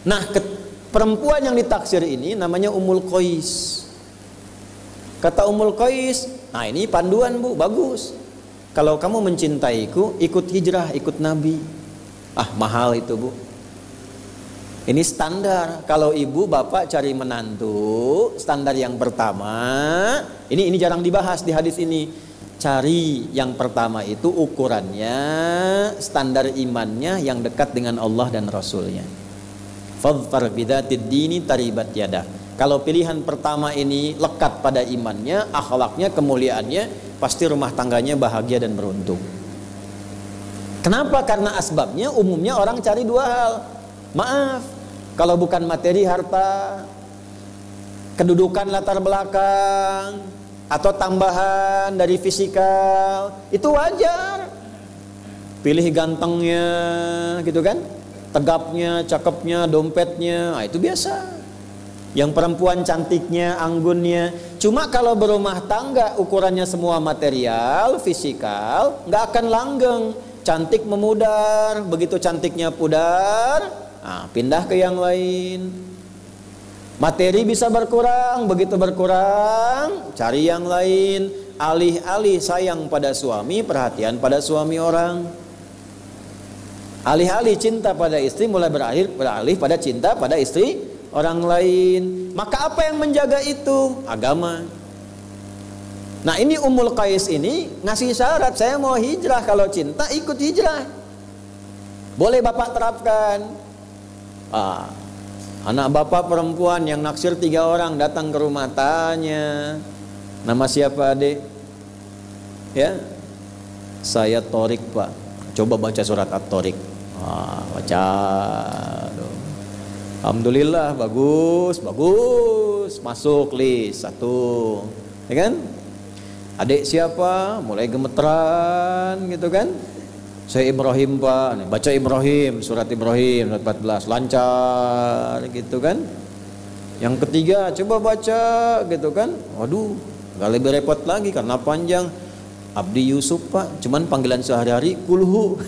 Nah, perempuan yang ditaksir ini namanya Ummul Qais. Kata Ummul Qais, nah ini panduan bu, bagus. Kalau kamu mencintaiku, ikut hijrah, ikut Nabi. Ah, mahal itu bu. Ini standar. Kalau ibu bapak cari menantu, standar yang pertama, ini jarang dibahas di hadis ini. Cari yang pertama itu ukurannya, standar imannya yang dekat dengan Allah dan Rasulnya. Fadfar bidatid dini taribat yadah. Kalau pilihan pertama ini lekat pada imannya, akhlaknya, kemuliaannya, pasti rumah tangganya bahagia dan beruntung. Kenapa? Karena asbabnya umumnya orang cari 2 hal. Maaf, kalau bukan materi, harta, kedudukan latar belakang, atau tambahan dari fisikal, itu wajar. Pilih gantengnya, gitu kan? Tegapnya, cakepnya, dompetnya, nah itu biasa. Yang perempuan cantiknya, anggunnya. Cuma kalau berumah tangga ukurannya semua material, fisikal, nggak akan langgeng. Cantik memudar, begitu cantiknya pudar, nah, pindah ke yang lain. Materi bisa berkurang, begitu berkurang, cari yang lain. Alih-alih sayang pada suami, perhatian pada suami orang. Alih-alih cinta pada istri, mulai beralih pada cinta pada istri orang lain. Maka apa yang menjaga itu? Agama. Nah ini Ummul Qais ini ngasih syarat, saya mau hijrah, kalau cinta ikut hijrah. Boleh bapak terapkan. Anak bapak perempuan yang naksir 3 orang datang ke rumah, tanya, nama siapa adik? Ya, saya Torik pak. Coba baca surat At-Torik. Baca. Alhamdulillah, bagus, masuk list 1, ya kan? Adik siapa? Mulai gemeteran gitu kan? Saya Ibrahim pak. Baca Ibrahim, surat Ibrahim, surat 14, lancar gitu kan? Yang ketiga, coba baca gitu kan? Waduh, gak lebih repot lagi karena panjang. Abdi Yusuf pak, cuman panggilan sehari-hari kulhu.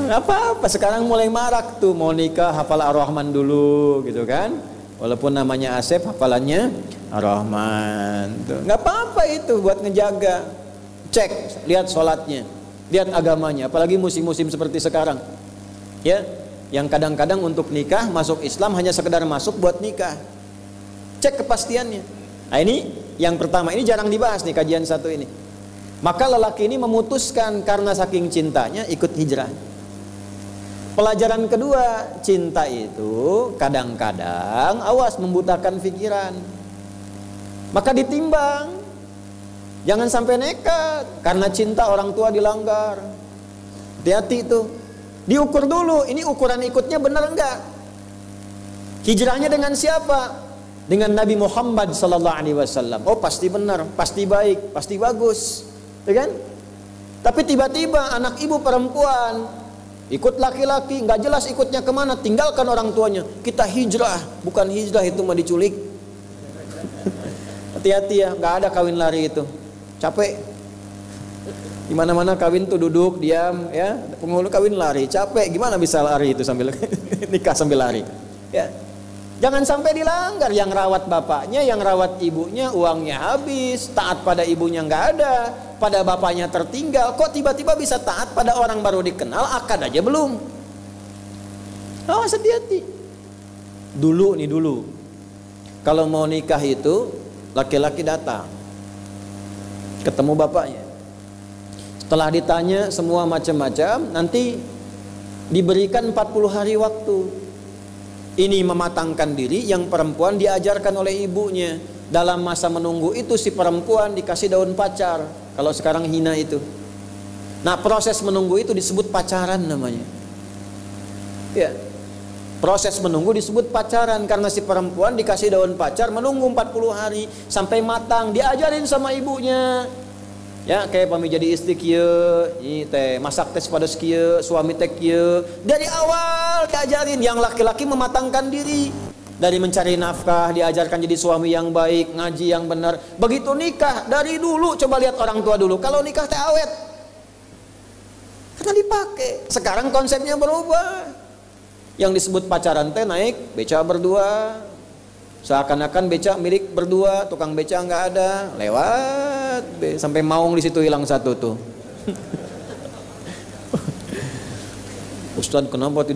Apa-apa sekarang mulai marak tuh, mau nikah hafal Ar-Rahman dulu gitu kan? Walaupun namanya Asep, hafalannya Ar-Rahman. Nggak apa-apa itu buat ngejaga. Cek, lihat sholatnya, lihat agamanya. Apalagi musim-musim seperti sekarang, ya, yang kadang-kadang untuk nikah masuk Islam hanya sekedar masuk buat nikah. Cek kepastiannya. Nah ini yang pertama, ini jarang dibahas nih kajian 1 ini. Maka lelaki ini memutuskan karena saking cintanya ikut hijrah. Pelajaran kedua, cinta itu kadang-kadang awas membutakan pikiran. Maka ditimbang. Jangan sampai nekat karena cinta orang tua dilanggar. Hati-hati itu. Diukur dulu, ini ukuran ikutnya benar enggak? Hijrahnya dengan siapa? Dengan Nabi Muhammad SAW. Oh pasti benar, pasti baik, pasti bagus, ya kan? Tapi tiba-tiba anak ibu perempuan ikut laki-laki, nggak jelas ikutnya kemana, tinggalkan orang tuanya. Kita hijrah, bukan hijrah itu mah diculik. Hati-hati ya, nggak ada kawin lari itu, capek. Di mana-mana kawin tuh duduk diam, ya. Penghulu kawin lari, capek. Gimana bisa lari itu sambil nikah sambil lari? Ya. Jangan sampai dilanggar. Yang rawat bapaknya, yang rawat ibunya, uangnya habis, taat pada ibunya nggak ada, pada bapaknya tertinggal. Kok tiba-tiba bisa taat pada orang baru dikenal, akad aja belum? Awas, hati-hati. Dulu, kalau mau nikah itu laki-laki datang, ketemu bapaknya. Setelah ditanya semua macam-macam, nanti diberikan 40 hari waktu. Ini mematangkan diri, yang perempuan diajarkan oleh ibunya. Dalam masa menunggu itu si perempuan dikasih daun pacar. Kalau sekarang hina itu. Nah proses menunggu itu disebut pacaran namanya. Ya, proses menunggu disebut pacaran karena si perempuan dikasih daun pacar, menunggu 40 hari sampai matang, diajarin sama ibunya. Ya kayak pami jadi istri kieu, ini teh masak teh pada kieu, suami teh kieu. Dari awal diajarin, yang laki-laki mematangkan diri. Dari mencari nafkah diajarkan jadi suami yang baik, ngaji yang benar. Begitu nikah dari dulu, coba lihat orang tua dulu. Kalau nikah teh awet, karena dipakai. Sekarang konsepnya berubah. Yang disebut pacaran teh naik beca berdua, seakan-akan beca milik berdua, tukang beca nggak ada, lewat sampai maung di situ hilang 1 tuh. Ustadz kenapa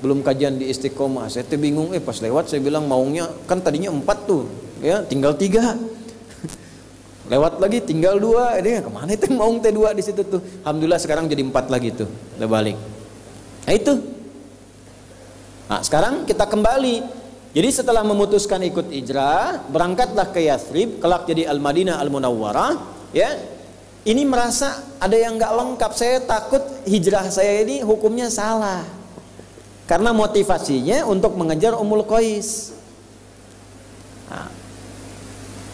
belum kajian di Istiqomah? Saya tuh bingung, pas lewat saya bilang maungnya kan tadinya 4 tuh, ya tinggal 3. Lewat lagi tinggal 2, ini kemana itu maung T2 di situ tuh? Alhamdulillah sekarang jadi 4 lagi tuh, udah balik. Nah itu. Nah sekarang kita kembali. Jadi setelah memutuskan ikut hijrah, berangkatlah ke Yathrib, kelak jadi Al-Madinah Al-Munawwarah, ya. Ini merasa ada yang nggak lengkap. Saya takut hijrah saya ini hukumnya salah. Karena motivasinya untuk mengejar Ummul Qais. Nah,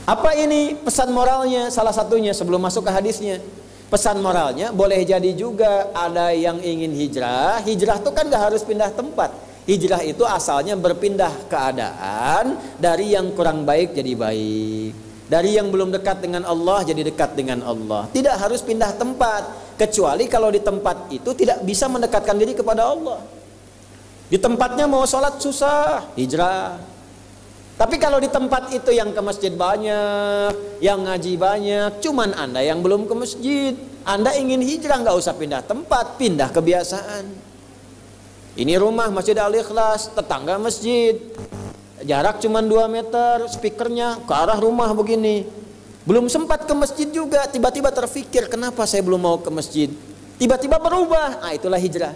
apa ini pesan moralnya? Salah satunya sebelum masuk ke hadisnya. Pesan moralnya boleh jadi juga ada yang ingin hijrah. Hijrah itu kan nggak harus pindah tempat. Hijrah itu asalnya berpindah keadaan dari yang kurang baik jadi baik, dari yang belum dekat dengan Allah jadi dekat dengan Allah. Tidak harus pindah tempat, kecuali kalau di tempat itu tidak bisa mendekatkan diri kepada Allah. Di tempatnya mau sholat susah, hijrah. Tapi kalau di tempat itu yang ke masjid banyak, yang ngaji banyak, cuman Anda yang belum ke masjid, Anda ingin hijrah, nggak usah pindah tempat, pindah kebiasaan. Ini rumah Masjid Al-Ikhlas, tetangga masjid. jarak cuma 2 meter, speakernya ke arah rumah begini. Belum sempat ke masjid juga, tiba-tiba terfikir, kenapa saya belum mau ke masjid? Tiba-tiba berubah. Ah, itulah hijrah.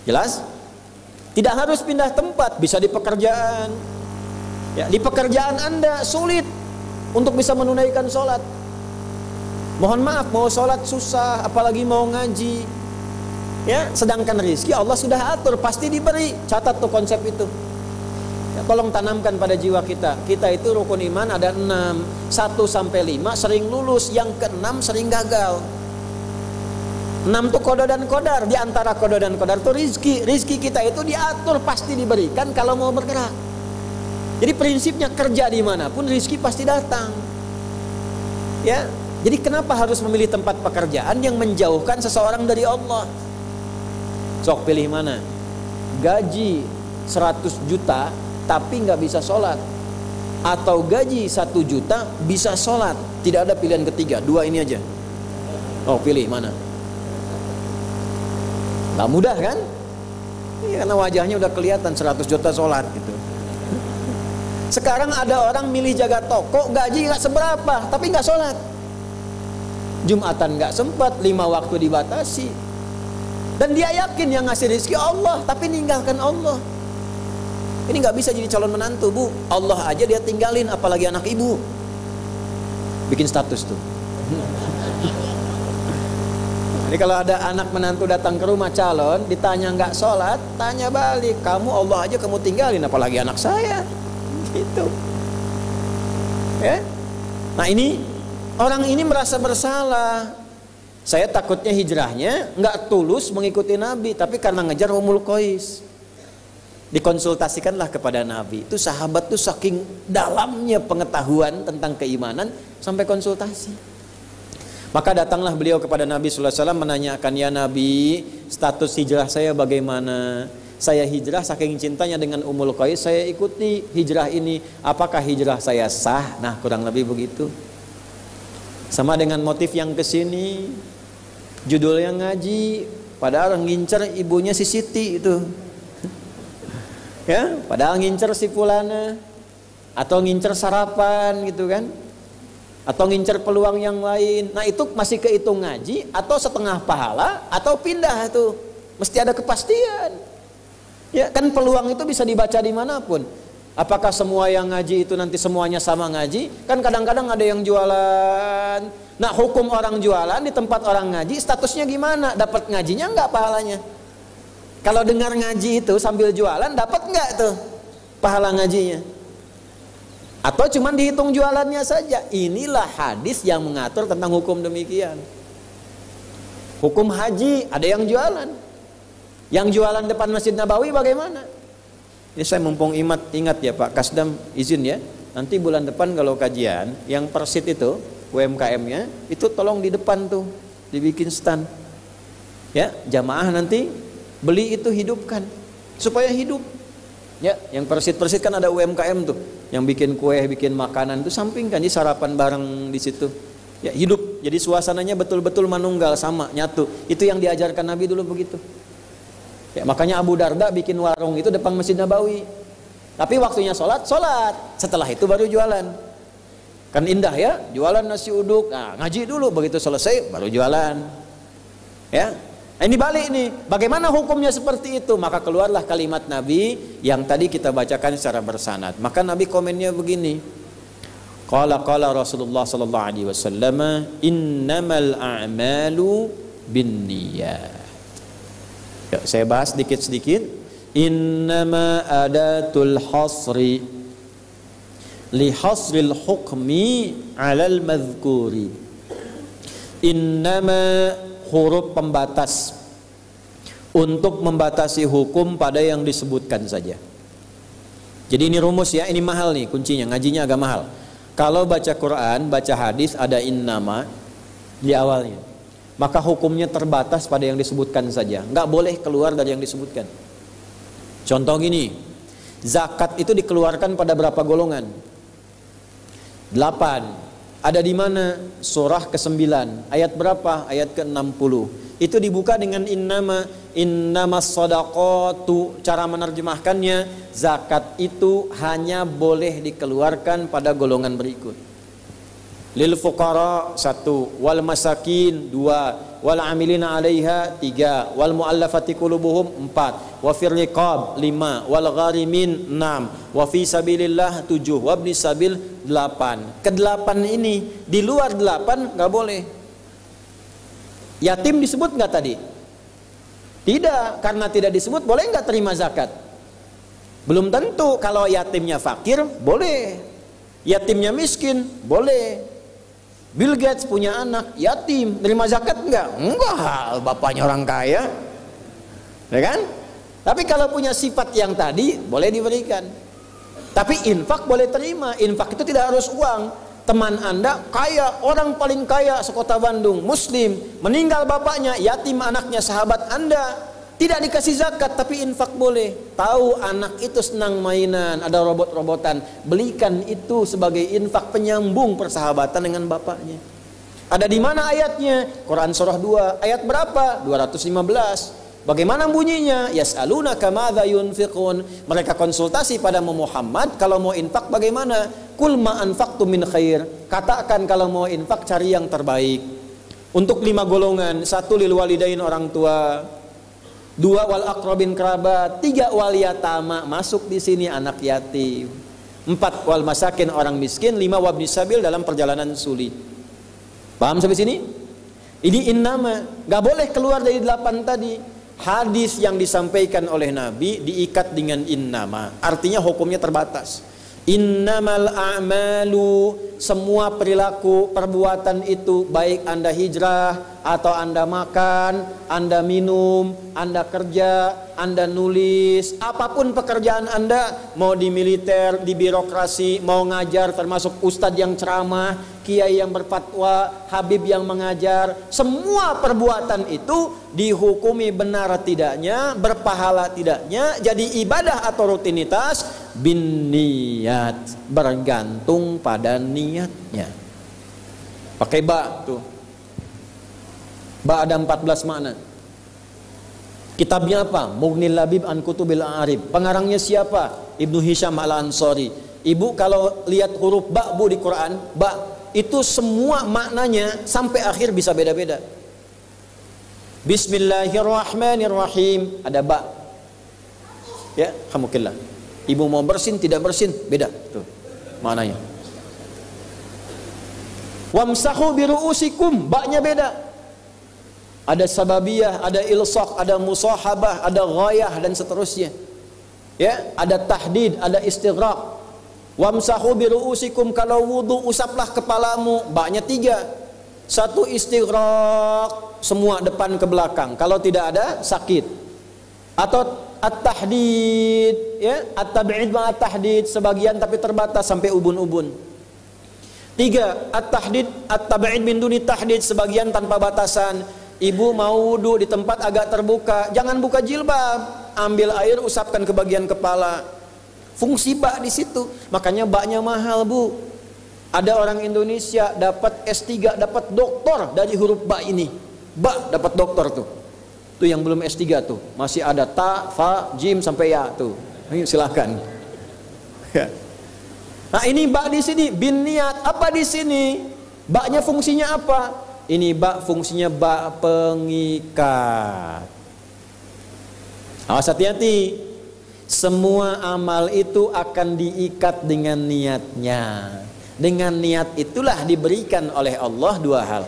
Jelas? Tidak harus pindah tempat, bisa di pekerjaan. Ya, di pekerjaan Anda sulit untuk bisa menunaikan sholat. Mohon maaf, mau sholat susah, apalagi mau ngaji. Ya, sedangkan rezeki Allah sudah atur, pasti diberi. Catat tuh konsep itu. Ya, tolong tanamkan pada jiwa kita. Kita itu rukun iman ada 6. 1 sampai 5 sering lulus, yang ke-6 sering gagal. 6 tuh kodo dan kodar. Di antara kodo dan kodar itu rizki. Rizki kita itu diatur, pasti diberikan kalau mau bergerak. Jadi prinsipnya kerja dimanapun rizki pasti datang. Ya, jadi kenapa harus memilih tempat pekerjaan yang menjauhkan seseorang dari Allah? Sok pilih mana? Gaji 100 juta tapi nggak bisa sholat, atau gaji 1 juta bisa sholat? Tidak ada pilihan ketiga, 2 ini aja. Oh, pilih mana? Gak mudah kan? Iya, karena wajahnya udah kelihatan 100 juta sholat gitu. Sekarang ada orang milih jaga toko, gaji gak seberapa, tapi gak sholat. Jumatan gak sempat, 5 waktu dibatasi. Dan dia yakin yang ngasih rezeki Allah, tapi ninggalkan Allah. Ini gak bisa jadi calon menantu, Bu. Allah aja dia tinggalin, apalagi anak ibu. Bikin status tuh. Jadi kalau ada anak menantu datang ke rumah calon, ditanya nggak sholat, tanya balik, kamu Allah aja kamu tinggalin, apalagi anak saya. Gitu. Ya. Nah, ini orang ini merasa bersalah. Saya takutnya hijrahnya nggak tulus mengikuti Nabi, tapi karena ngejar Ummul Qais. Dikonsultasikanlah kepada Nabi. Itu sahabat tuh saking dalamnya pengetahuan tentang keimanan sampai konsultasi. Maka datanglah beliau kepada Nabi sallallahu alaihi wasallam menanyakan, ya Nabi, status hijrah saya bagaimana? Saya hijrah saking cintanya dengan Ummul Qais, saya ikuti hijrah ini. Apakah hijrah saya sah? Nah, kurang lebih begitu. Sama dengan motif yang kesini, judulnya ngaji, padahal ngincer ibunya si Siti itu. Ya, padahal ngincer si fulana, atau ngincer sarapan gitu kan, atau ngincer peluang yang lain. Nah, itu masih kehitung ngaji atau setengah pahala atau pindah itu. Mesti ada kepastian. Ya, kan peluang itu bisa dibaca dimanapun. Apakah semua yang ngaji itu nanti semuanya sama ngaji? Kan kadang-kadang ada yang jualan. Nah, hukum orang jualan di tempat orang ngaji statusnya gimana? Dapat ngajinya enggak pahalanya? Kalau dengar ngaji itu sambil jualan, dapat enggak tuh pahala ngajinya? Atau cuma dihitung jualannya saja? Inilah hadis yang mengatur tentang hukum demikian. Hukum haji, ada yang jualan. Yang jualan depan Masjid Nabawi bagaimana? Ya, saya mumpung ingat ya Pak Kasdam, izin ya, nanti bulan depan kalau kajian yang persit itu UMKM-nya itu tolong di depan tuh dibikin stand. Ya, jamaah nanti beli itu hidupkan supaya hidup. Ya, yang persit-persit kan ada UMKM tuh, yang bikin kue, bikin makanan itu sampingkan di sarapan bareng di situ. Ya, hidup. Jadi suasananya betul-betul manunggal, sama, nyatu. Itu yang diajarkan Nabi dulu begitu. Ya, makanya Abu Darda bikin warung itu depan Masjid Nabawi. Tapi waktunya sholat, setelah itu baru jualan. Kan indah ya, jualan nasi uduk. Nah, ngaji dulu, begitu selesai baru jualan. Ya, nah, ini balik nih. Bagaimana hukumnya seperti itu? Maka keluarlah kalimat Nabi yang tadi kita bacakan secara bersanad. Maka Nabi komennya begini. Qala Rasulullah sallallahu alaihi wasallam, innamal a'malu binniyat. Ya, saya bahas sedikit-sedikit. Innama adatul hasri li hasril hukmi 'alal madhkuri. Innama huruf pembatas untuk membatasi hukum pada yang disebutkan saja. Jadi ini rumus ya, ini mahal nih kuncinya, ngajinya agak mahal. Kalau baca Quran, baca hadis ada innama di awalnya, maka hukumnya terbatas pada yang disebutkan saja, nggak boleh keluar dari yang disebutkan. Contoh gini, zakat itu dikeluarkan pada berapa golongan? 8. Ada di mana? Surah ke-9. Ayat berapa? Ayat ke-60. Itu dibuka dengan innama. innamas shadaqatu, cara menerjemahkannya, zakat itu hanya boleh dikeluarkan pada golongan berikut. Lil fuqara 1, wal masakin 2, wal amilina 'alaiha 3, wal muallafati qulubuhum 4, wa fir riqab 5, wal gharimin 6, wa fi sabilillah 7, wa ibnis sabil 8. Ke-8 ini, di luar 8 enggak boleh. Yatim disebut enggak tadi? Tidak, karena tidak disebut boleh enggak terima zakat? Belum tentu. Kalau yatimnya fakir boleh, yatimnya miskin boleh. Bill Gates punya anak yatim, terima zakat enggak? Enggak, bapaknya orang kaya, ya kan? Tapi kalau punya sifat yang tadi boleh diberikan. Tapi infak boleh terima. Infak itu tidak harus uang. Teman Anda kaya, orang paling kaya sekota Bandung, muslim, meninggal bapaknya, yatim anaknya, sahabat Anda, tidak dikasih zakat, tapi infak boleh. Tahu anak itu senang mainan, ada robot-robotan, belikan itu sebagai infak penyambung persahabatan dengan bapaknya. Ada di mana ayatnya? Quran surah 2, ayat berapa? 215. Bagaimana bunyinya? Yas'alunaka madza yunfiqun. Mereka konsultasi pada Muhammad, kalau mau infak bagaimana? Qul ma anfaqtum min khair. Katakan kalau mau infak cari yang terbaik. Untuk 5 golongan, 1 lil walidain, orang tua, 2 wal aqrabin kerabat, 3 wal yatama, masuk di sini anak yatim, 4 wal masakin, orang miskin, 5 wabnis sabil, dalam perjalanan sulit. Paham sampai sini? Ini innama, gak boleh keluar dari 8 tadi. Hadis yang disampaikan oleh Nabi diikat dengan innama, artinya hukumnya terbatas. Innamal a'malu, semua perilaku, perbuatan itu, baik Anda hijrah atau Anda makan, Anda minum, Anda kerja, Anda nulis, apapun pekerjaan Anda, mau di militer, di birokrasi, mau ngajar, termasuk ustadz yang ceramah, kiai yang berfatwa, habib yang mengajar, semua perbuatan itu dihukumi benar tidaknya, berpahala tidaknya, jadi ibadah atau rutinitas bin niat, bergantung pada niatnya. Pakai ba tuh. Ba ada 14 makna. Kitabnya apa? Mughnil Labib an Kutubil Arif. Pengarangnya siapa? Ibnu Hisham Al-Ansari. Ibu kalau lihat huruf ba bu di Quran, ba itu semua maknanya sampai akhir bisa beda-beda. Bismillahirrahmanirrahim, ada ba. Ya, alhamdulillah. Ibu mau bersin tidak bersin beda tuh maknanya. Wamsahu biruusikum, ba-nya beda. Ada sababiyah, ada ilsaq, ada musahabah, ada ghayah dan seterusnya. Ya, ada tahdid, ada istighraq. Wamsahu biruusikum, kalau wudu usaplah kepalamu, ba-nya 3. 1 istighraq, semua depan ke belakang. Kalau tidak ada sakit. Atau at-tahdid, ya, at-tab'id ma at-tahdid, sebagian tapi terbatas sampai ubun-ubun. 3, at-tahdid, at-tab'id min duni tahdid, sebagian tanpa batasan. Ibu mau wudu di tempat agak terbuka, jangan buka jilbab, ambil air usapkan ke bagian kepala. Fungsi ba di situ. Makanya baknya mahal, Bu. Ada orang Indonesia dapat S3, dapat doktor dari huruf ba ini. Ba dapat doktor tuh. Tuh yang belum S3 tuh, masih ada ta, fa, jim sampai ya tuh. Silakan. Nah, ini ba di sini bin niat. Apa di sini? Ba-nya fungsinya apa? Ini ba fungsinya ba pengikat. Awas, hati-hati. Semua amal itu akan diikat dengan niatnya. Dengan niat itulah diberikan oleh Allah 2 hal.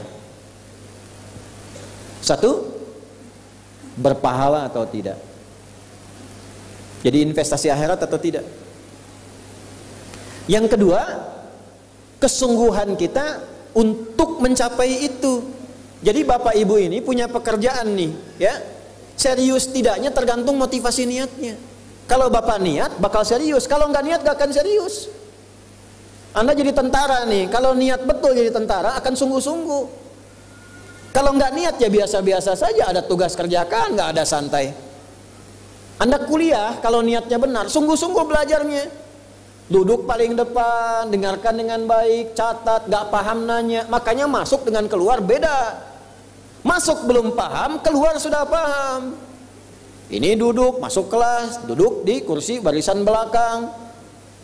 1, berpahala atau tidak. Jadi investasi akhirat atau tidak. Yang kedua, kesungguhan kita untuk mencapai itu. Jadi bapak ibu ini punya pekerjaan nih, ya. Serius tidaknya tergantung motivasi niatnya. Kalau bapak niat bakal serius, kalau nggak niat gak akan serius. Anda jadi tentara nih, kalau niat betul jadi tentara akan sungguh-sungguh. Kalau nggak niat ya biasa-biasa saja, ada tugas kerjakan, nggak ada santai. Anda kuliah kalau niatnya benar, sungguh-sungguh belajarnya. Duduk paling depan, dengarkan dengan baik, catat, nggak paham nanya. Makanya masuk dengan keluar beda. Masuk belum paham, keluar sudah paham. Ini duduk, masuk kelas, duduk di kursi barisan belakang,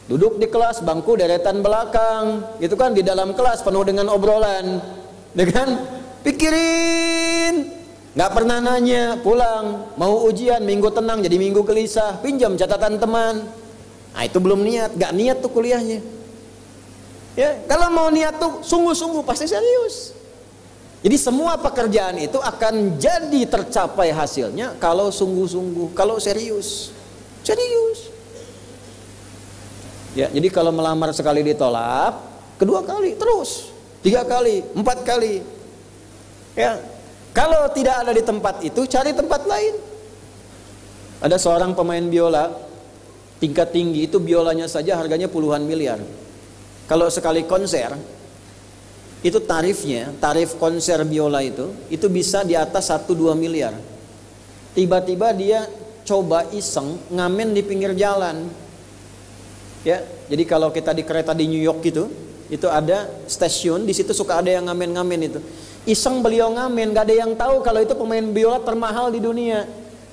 duduk di kelas, bangku deretan belakang, gitu kan, di dalam kelas penuh dengan obrolan, dengan pikirin, nggak pernah nanya, pulang, mau ujian, minggu tenang jadi minggu gelisah, pinjam catatan teman. Nah itu belum niat, nggak niat tuh kuliahnya. Ya, kalau mau niat tuh sungguh-sungguh, pasti serius. Jadi semua pekerjaan itu akan jadi tercapai hasilnya kalau sungguh-sungguh, kalau serius. Serius. Ya, jadi kalau melamar sekali ditolak, kedua kali terus, 3 kali, 4 kali. Ya. Kalau tidak ada di tempat itu, cari tempat lain. Ada seorang pemain biola tingkat tinggi, itu biolanya saja harganya puluhan miliar. Kalau sekali konser, itu tarifnya, tarif konser biola itu bisa di atas 1-2 miliar. Tiba-tiba dia coba iseng ngamen di pinggir jalan. Ya, jadi kalau kita di kereta di New York gitu, itu ada stasiun, di situ suka ada yang ngamen-ngamen itu. Iseng beliau ngamen, gak ada yang tahu kalau itu pemain biola termahal di dunia.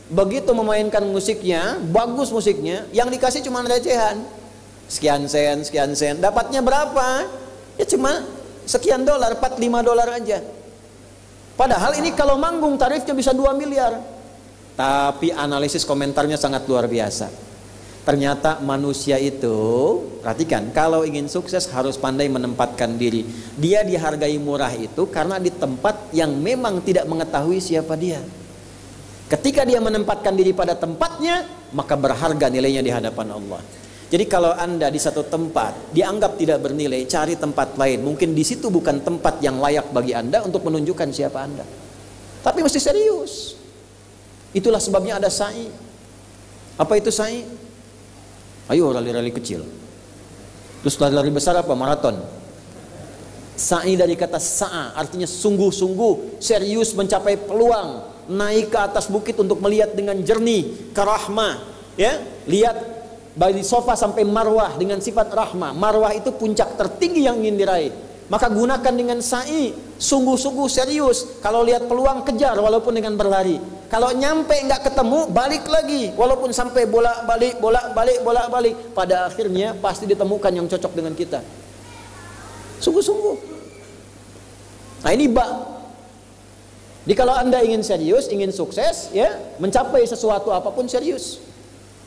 Begitu memainkan musiknya, bagus musiknya, yang dikasih cuma recehan. Sekian sen, dapatnya berapa? Ya cuma sekian dolar, 4-5 dolar aja. Padahal ini kalau manggung tarifnya bisa 2 miliar. Tapi analisis komentarnya sangat luar biasa. Ternyata manusia itu, perhatikan, kalau ingin sukses harus pandai menempatkan diri. Dia dihargai murah itu karena di tempat yang memang tidak mengetahui siapa dia. Ketika dia menempatkan diri pada tempatnya, maka berharga nilainya di hadapan Allah. Jadi kalau Anda di satu tempat dianggap tidak bernilai, cari tempat lain. Mungkin di situ bukan tempat yang layak bagi Anda untuk menunjukkan siapa Anda. Tapi mesti serius. Itulah sebabnya ada sa'i. Apa itu sa'i? Ayo rali-rali kecil. Terus lari-lari besar apa? Maraton. Sa'i dari kata sa'a, artinya sungguh-sungguh, serius mencapai peluang, naik ke atas bukit untuk melihat dengan jernih ke rahmah. Ya, lihat dari sofa sampai marwah dengan sifat rahmah. Marwah itu puncak tertinggi yang ingin diraih. Maka gunakan dengan sa'i, sungguh-sungguh serius. Kalau lihat peluang kejar walaupun dengan berlari. Kalau nyampe nggak ketemu, balik lagi. Walaupun sampai bolak-balik. Pada akhirnya pasti ditemukan yang cocok dengan kita. Sungguh-sungguh. Nah ini Jadi kalau Anda ingin serius, ingin sukses, ya, mencapai sesuatu apapun serius.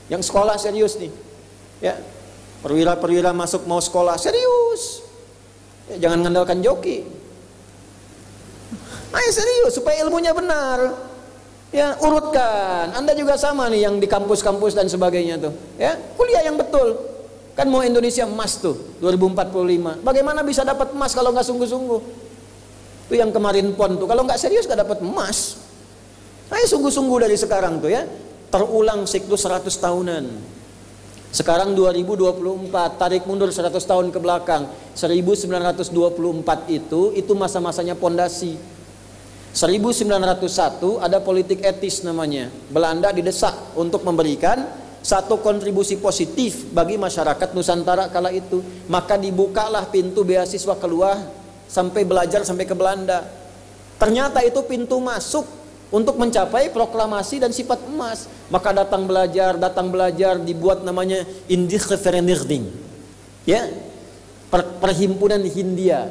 Yang sekolah serius nih, ya, perwira-perwira masuk mau sekolah serius, ya, jangan mengandalkan joki. Ayo serius supaya ilmunya benar, ya, urutkan. Anda juga sama nih yang di kampus-kampus dan sebagainya tuh, ya, kuliah yang betul. Kan mau Indonesia emas tuh 2045. Bagaimana bisa dapat emas kalau nggak sungguh-sungguh? Itu yang kemarin PON tuh, kalau nggak serius nggak dapat emas. Ayo sungguh-sungguh dari sekarang tuh, ya. Terulang siklus 100 tahunan. Sekarang 2024, tarik mundur 100 tahun ke belakang. 1924 itu masa-masanya pondasi. 1901 ada politik etis namanya. Belanda didesak untuk memberikan satu kontribusi positif bagi masyarakat Nusantara kala itu. Maka dibukalah pintu beasiswa keluar sampai belajar sampai ke Belanda. Ternyata itu pintu masuk untuk mencapai proklamasi dan sifat emas. Maka datang belajar, dibuat namanya Indighvereniging, ya, perhimpunan Hindia.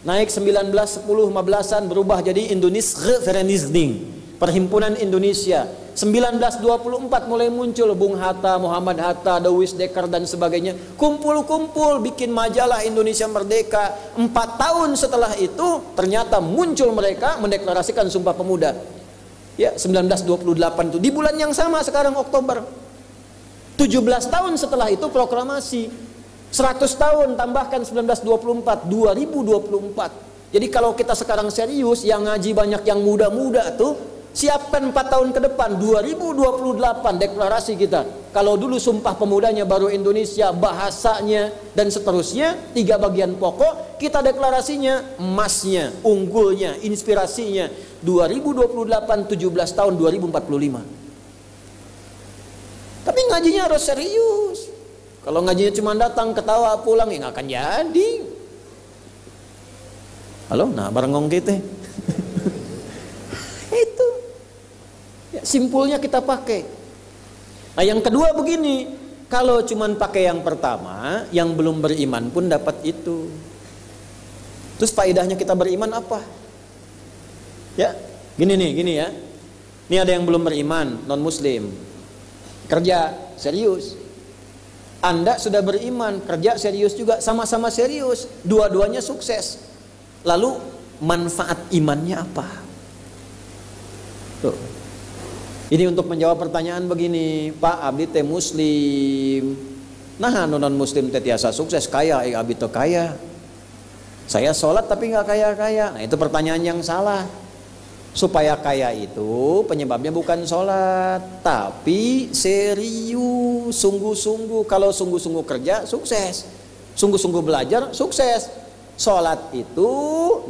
Naik 19, 10, 15-an berubah jadi Indonesiavereniging, perhimpunan Indonesia. 1924 mulai muncul Bung Hatta, Muhammad Hatta, Dewis Dekar dan sebagainya. Kumpul-kumpul bikin majalah Indonesia Merdeka. 4 tahun setelah itu ternyata muncul mereka mendeklarasikan Sumpah Pemuda. Ya, 1928 itu di bulan yang sama sekarang Oktober. 17 tahun setelah itu proklamasi. 100 tahun tambahkan 1924, 2024. Jadi kalau kita sekarang serius, yang ngaji banyak yang muda-muda tuh, siapkan 4 tahun ke depan, 2028 deklarasi kita. Kalau dulu Sumpah Pemudanya baru Indonesia, bahasanya dan seterusnya, 3 bagian pokok, kita deklarasinya emasnya, unggulnya, inspirasinya 2028, 17 tahun 2045. Tapi ngajinya harus serius. Kalau ngajinya cuma datang ketawa pulang, ya nggak akan jadi. Halo, nah bareng ngong kita. Itu. Ya, simpulnya kita pakai. Nah, yang kedua begini, kalau cuman pakai yang pertama, yang belum beriman pun dapat itu. Terus faedahnya kita beriman apa? Ya, gini ya. Ini ada yang belum beriman, non muslim. Kerja serius. Anda sudah beriman, kerja serius juga, sama-sama serius, dua-duanya sukses. Lalu manfaat imannya apa? Tuh. Ini untuk menjawab pertanyaan begini, Pak abdi teh muslim. Nah, non muslim teh tiasa sukses, kaya, abdi teh kaya. Saya sholat tapi nggak kaya-kaya. Nah, itu pertanyaan yang salah. Supaya kaya itu penyebabnya bukan sholat, tapi serius, sungguh-sungguh. Kalau sungguh-sungguh kerja, sukses. Sungguh-sungguh belajar, sukses. Sholat itu,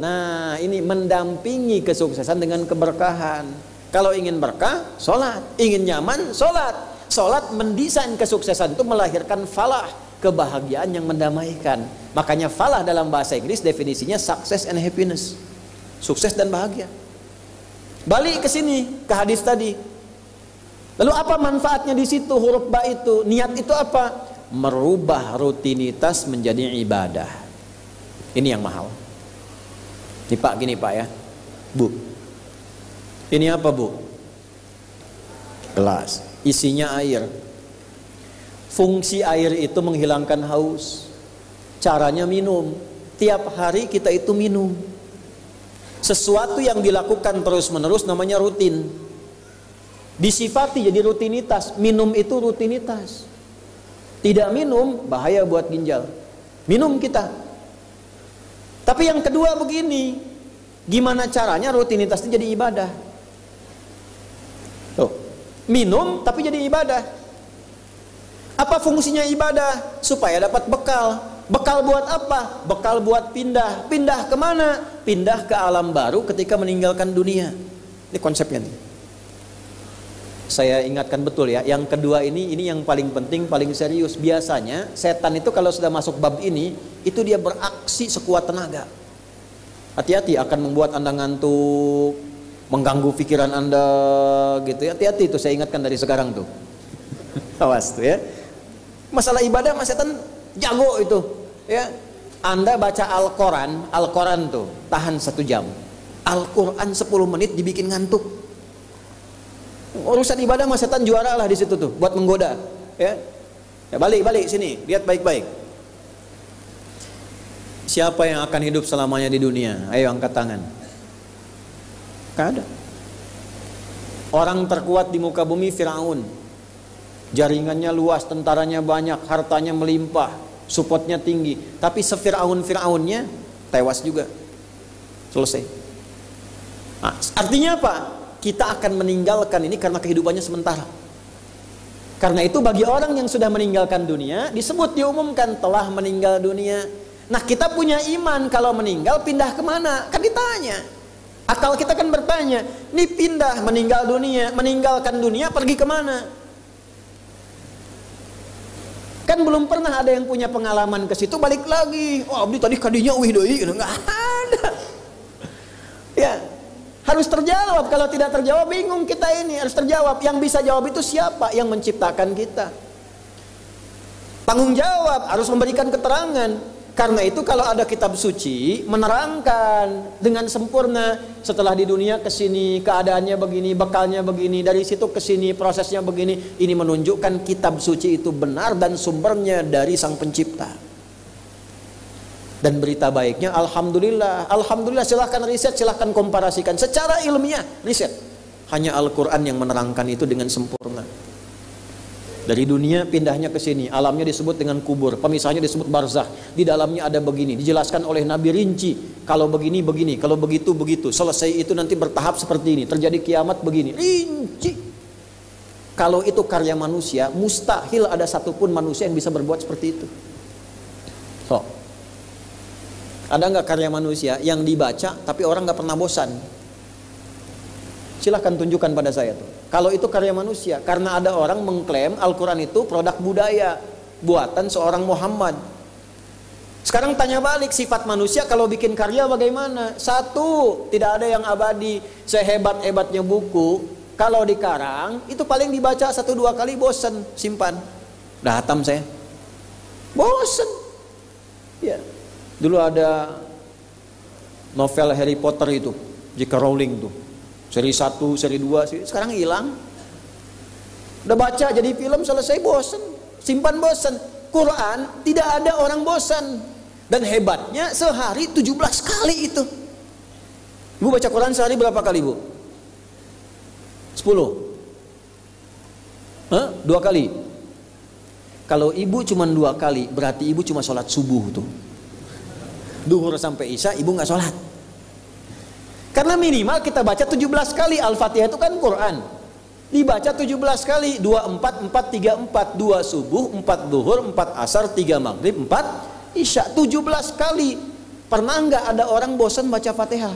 nah ini mendampingi kesuksesan dengan keberkahan. Kalau ingin berkah, sholat. Ingin nyaman, sholat. Sholat mendesain kesuksesan itu melahirkan falah, kebahagiaan yang mendamaikan. Makanya falah dalam bahasa Inggris definisinya success and happiness. Sukses dan bahagia. Balik ke sini, ke hadis tadi. Lalu apa manfaatnya di situ huruf ba itu? Niat itu apa? Merubah rutinitas menjadi ibadah. Ini yang mahal. Ini Pak, gini Pak ya. Bu. Ini apa Bu? Gelas. Isinya air. Fungsi air itu menghilangkan haus. Caranya minum. Tiap hari kita itu minum. Sesuatu yang dilakukan terus-menerus namanya rutin. Disifati jadi rutinitas. Minum itu rutinitas. Tidak minum bahaya buat ginjal. Minum kita. Tapi yang kedua begini, gimana caranya rutinitas itu jadi ibadah? Tuh, minum tapi jadi ibadah. Apa fungsinya ibadah? Supaya dapat bekal. Bekal buat apa? Bekal buat pindah. Pindah kemana? Pindah ke alam baru ketika meninggalkan dunia. Ini konsepnya nih. Saya ingatkan betul ya. Yang kedua ini yang paling penting, paling serius. Biasanya setan itu kalau sudah masuk bab ini, itu dia beraksi sekuat tenaga. Hati-hati, akan membuat Anda ngantuk, mengganggu pikiran Anda gitu ya. Hati-hati itu, saya ingatkan dari sekarang tuh. Awas tuh ya. Masalah ibadah mas setan jago itu ya. Anda baca Al-Quran tuh tahan 1 jam. Al-Quran 10 menit dibikin ngantuk. Urusan ibadah mas setan juara lah di situ tuh buat menggoda ya. Ya balik sini, lihat baik-baik. Siapa yang akan hidup selamanya di dunia? Ayo angkat tangan. Gak ada. Orang terkuat di muka bumi Firaun. Jaringannya luas, tentaranya banyak, hartanya melimpah, supportnya tinggi. Tapi Firaunnya tewas juga. Selesai. Nah, artinya apa? Kita akan meninggalkan ini karena kehidupannya sementara. Karena itu bagi orang yang sudah meninggalkan dunia, disebut diumumkan telah meninggal dunia. Nah kita punya iman, kalau meninggal pindah kemana? Kan ditanya. Akal kita kan bertanya, ini pindah meninggal dunia, meninggalkan dunia pergi kemana? Kan belum pernah ada yang punya pengalaman ke situ balik lagi. Oh, abdi tadi kadinya wih deui, enggak ada. Ya, harus terjawab. Kalau tidak terjawab bingung kita ini. Harus terjawab. Yang bisa jawab itu siapa? Yang menciptakan kita. Tanggung jawab, harus memberikan keterangan. Karena itu kalau ada kitab suci menerangkan dengan sempurna, setelah di dunia ke sini keadaannya begini, bekalnya begini, dari situ ke sini prosesnya begini. Ini menunjukkan kitab suci itu benar dan sumbernya dari Sang Pencipta. Dan berita baiknya alhamdulillah silahkan riset, silahkan komparasikan secara ilmiah, riset. Hanya Al-Quran yang menerangkan itu dengan sempurna. Dari dunia pindahnya ke sini, alamnya disebut dengan kubur, pemisahnya disebut barzakh. Di dalamnya ada begini, dijelaskan oleh Nabi rinci. Kalau begini begini, kalau begitu begitu. Selesai itu nanti bertahap seperti ini, terjadi kiamat begini, rinci. Kalau itu karya manusia, mustahil ada satupun manusia yang bisa berbuat seperti itu. So, ada nggak karya manusia yang dibaca tapi orang nggak pernah bosan? Silahkan tunjukkan pada saya tuh. Kalau itu karya manusia, karena ada orang mengklaim Al-Quran itu produk budaya buatan seorang Muhammad. Sekarang tanya balik, sifat manusia kalau bikin karya bagaimana? Satu, tidak ada yang abadi. Sehebat-hebatnya buku, Kalau dikarang itu paling dibaca 1-2 kali bosen, simpan. Udah hatam saya. Bosen. Ya. Dulu ada novel Harry Potter itu, J.K. Rowling tuh. Seri 1, seri 2, sekarang hilang. Udah baca jadi film selesai bosen, simpan bosen. Quran tidak ada orang bosan. Dan hebatnya sehari 17 kali itu. Ibu baca Quran sehari berapa kali, Bu? 10? 2 kali? Kalau ibu cuma 2 kali, berarti ibu cuma sholat subuh tuh. Duhur sampai isya ibu nggak sholat. Karena minimal kita baca 17 kali. Al-Fatihah itu kan Quran. Dibaca 17 kali. 2, 4, 4, 3, 4. 2 subuh, 4 duhur, 4 asar, 3 maghrib, 4 isya. 17 kali. Pernah nggak ada orang bosan baca Fatihah?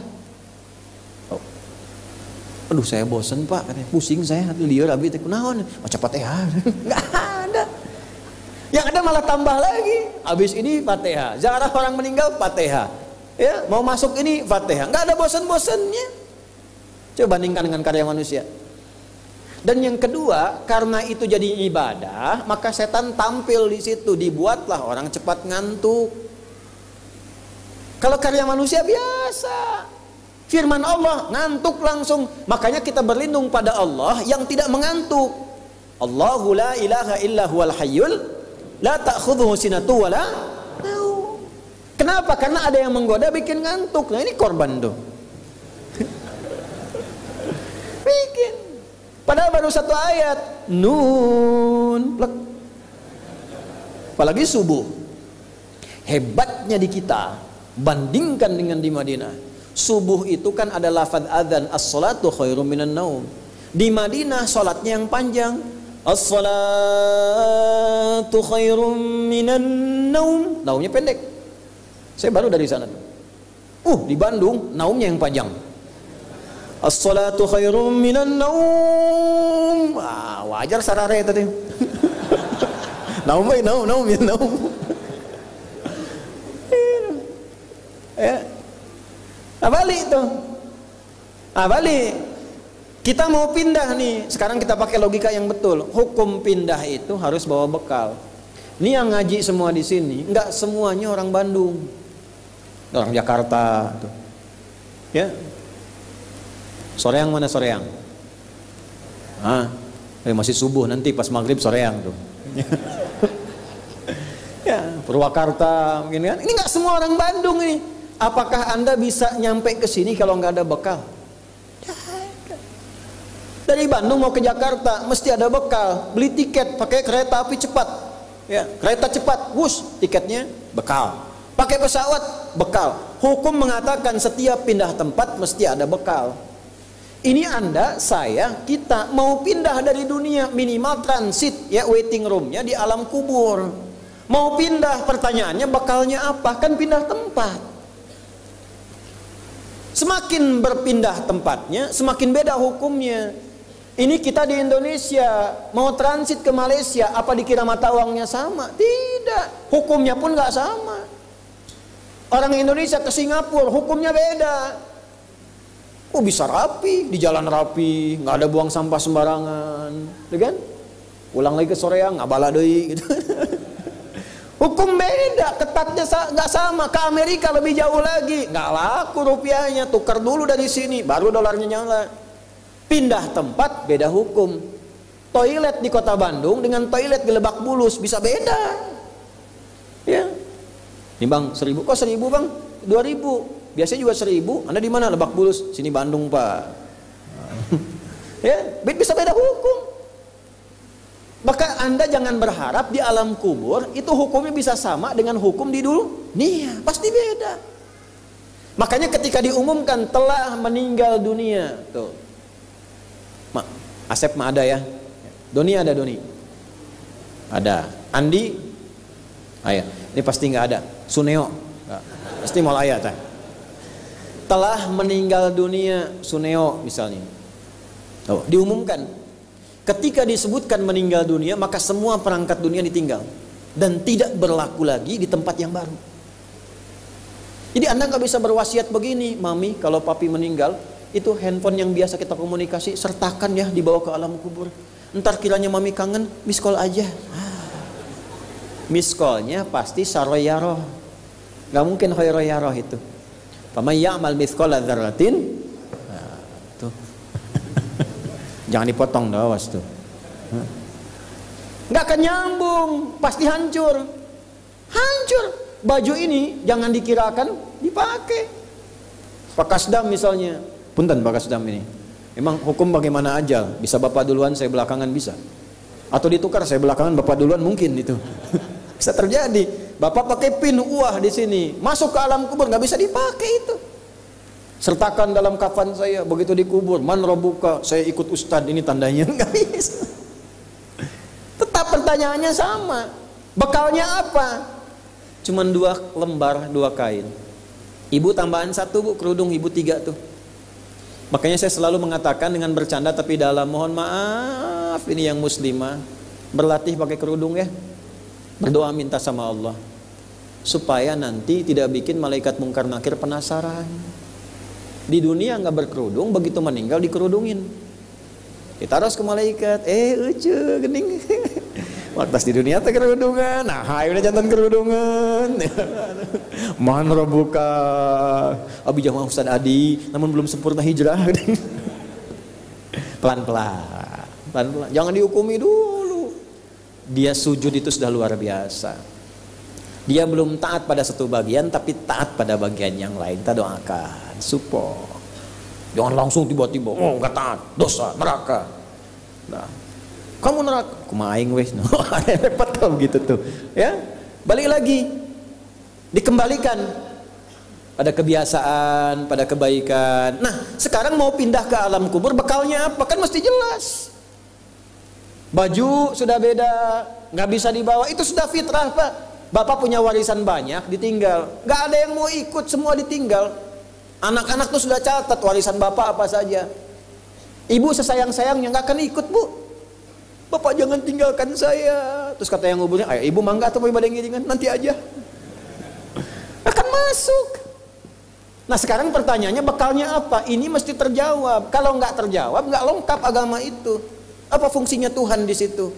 Aduh saya bosen pak, pusing saya, liur abis naon baca Fatihah. Nggak ada. Yang ada malah tambah lagi. Habis ini Fatihah, ziarah orang meninggal Fatihah. Ya, mau masuk ini Fatihah. Nggak ada bosan-bosannya. Coba bandingkan dengan karya manusia. Dan yang kedua, karena itu jadi ibadah, maka setan tampil di situ, dibuatlah orang cepat ngantuk. Kalau karya manusia biasa. Firman Allah ngantuk langsung. Makanya kita berlindung pada Allah yang tidak mengantuk. Allahu la ilaha illa huwal hayyul la ta'khudhuhu sinatu wala naum. Kenapa? Karena ada yang menggoda bikin ngantuk. Nah ini korban tuh. Bikin. Padahal baru 1 ayat. Nun. Plek. Apalagi subuh. Hebatnya di kita bandingkan dengan di Madinah. Subuh itu kan ada lafaz adzan, as-salatu khairum minan naum. Di Madinah salatnya yang panjang. As-salatu khairum minan naum. Naumnya pendek. Saya baru dari sana. Di Bandung naumnya yang panjang. As-salatu khairum minan naum. Wajar sarare tadi. Naum ya naum. Ya. Balik tuh. Balik. Kita mau pindah nih. Sekarang kita pakai logika yang betul. Hukum pindah itu harus bawa bekal. Ini yang ngaji semua di sini, enggak semuanya orang Bandung. Orang Jakarta tuh. Ya. Soreang mana Soreang? Masih subuh, nanti pas maghrib Soreang tuh. Ya, Purwakarta mungkin kan. Ini enggak semua orang Bandung ini. Apakah Anda bisa nyampe ke sini kalau nggak ada bekal? Dari Bandung mau ke Jakarta mesti ada bekal. Beli tiket pakai kereta api cepat. Ya, kereta cepat, tiketnya bekal. Pakai pesawat, bekal. Hukum mengatakan setiap pindah tempat mesti ada bekal. Ini Anda, saya, kita mau pindah dari dunia, minimal transit ya, waiting roomnya di alam kubur. Mau pindah, pertanyaannya bekalnya apa? Kan pindah tempat. Semakin berpindah tempatnya, semakin beda hukumnya. Ini kita di Indonesia mau transit ke Malaysia, apa dikira mata uangnya sama? Tidak, hukumnya pun nggak sama. Orang Indonesia ke Singapura, hukumnya beda. Bisa rapi, di jalan rapi, nggak ada buang sampah sembarangan, kan? Pulang lagi ke Soreang, nggak bala deui gitu. Hukum beda, ketatnya nggak sama. Ke Amerika lebih jauh lagi, nggak laku rupiahnya, tukar dulu dari sini, baru dolarnya nyala. Pindah tempat beda hukum. Toilet di kota Bandung dengan toilet di Lebak Bulus bisa beda. Ya, ini bang 1.000, kok 1.000 bang? 2.000, biasanya juga 1.000. Anda di mana? Lebak Bulus, sini Bandung pak. Ya, bisa beda hukum. Maka Anda jangan berharap di alam kubur itu hukumnya bisa sama dengan hukum di dunia. Pasti beda. Makanya ketika diumumkan telah meninggal dunia, tuh. Asep mah ada ya. Doni ada Doni. Ada. Andi? Ayah. Ini pasti nggak ada. Suneo? Nggak. Pasti mau ayah tak? Telah meninggal dunia Suneo misalnya. Oh, diumumkan. Ketika disebutkan meninggal dunia, maka semua perangkat dunia ditinggal dan tidak berlaku lagi di tempat yang baru. Jadi Anda nggak bisa berwasiat begini, mami kalau papi meninggal, Itu handphone yang biasa kita komunikasi, sertakan ya dibawa ke alam kubur. Ntar kiranya mami kangen, miss call aja. Miss callnya pasti saroyaroh, nggak mungkin khairoyaroh itu. Faman ya'mal mithqala dzarratin, tuh. Jangan dipotong dah, awas tuh. Nggak akan nyambung, pasti hancur. Hancur. Baju ini jangan dikirakan dipakai. Pak Kasdam misalnya, punten Pak Kasdam ini. Memang hukum bagaimana aja, bisa Bapak duluan, saya belakangan bisa. Atau ditukar, saya belakangan, Bapak duluan, mungkin itu. Bisa terjadi. Bapak pakai pin uah di sini, masuk ke alam kubur nggak bisa dipakai itu. Sertakan dalam kafan saya, begitu dikubur, man robuka, saya ikut ustad, ini tandanya nggak bisa. Tetap pertanyaannya sama. Bekalnya apa? Cuman 2 lembar, 2 kain. Ibu tambahan 1 bu, kerudung ibu 3 tuh. Makanya saya selalu mengatakan dengan bercanda tapi dalam, mohon maaf ini yang muslimah, berlatih pakai kerudung ya. Berdoa minta sama Allah supaya nanti tidak bikin malaikat mungkar nakir penasaran. Di dunia nggak berkerudung, begitu meninggal dikerudungin. Kita harus ke malaikat, ucu gening. Waktu di dunia teh kerudungan, nah hai udah jantan kerudungan. Man robuka, abi jamaah Ustaz Adi, namun belum sempurna hijrah. Pelan-pelan, jangan dihukumi dulu. Dia sujud itu sudah luar biasa. Dia belum taat pada satu bagian, tapi taat pada bagian yang lain. Kita doakan, support. Jangan langsung tiba-tiba, oh nggak taat, dosa, neraka. Nah, kamu neraka, kumaing wes, no, repot tau gitu tuh, ya. Balik lagi, dikembalikan pada kebiasaan, pada kebaikan. Nah, sekarang mau pindah ke alam kubur, bekalnya apa? Kan mesti jelas. Baju sudah beda, nggak bisa dibawa, itu sudah fitrah Pak. Bapak punya warisan banyak, ditinggal, nggak ada yang mau ikut, semua ditinggal. Anak-anak tuh sudah catat warisan bapak apa saja. Ibu sesayang-sayangnya nggak akan ikut bu. Bapak jangan tinggalkan saya. Terus kata yang nguburnya, ayo ibu mangga atau mau ibadah ngiringan, nanti aja. Akan masuk. Nah sekarang pertanyaannya bekalnya apa? Ini mesti terjawab. Kalau nggak terjawab, nggak lengkap agama itu. Apa fungsinya Tuhan di situ?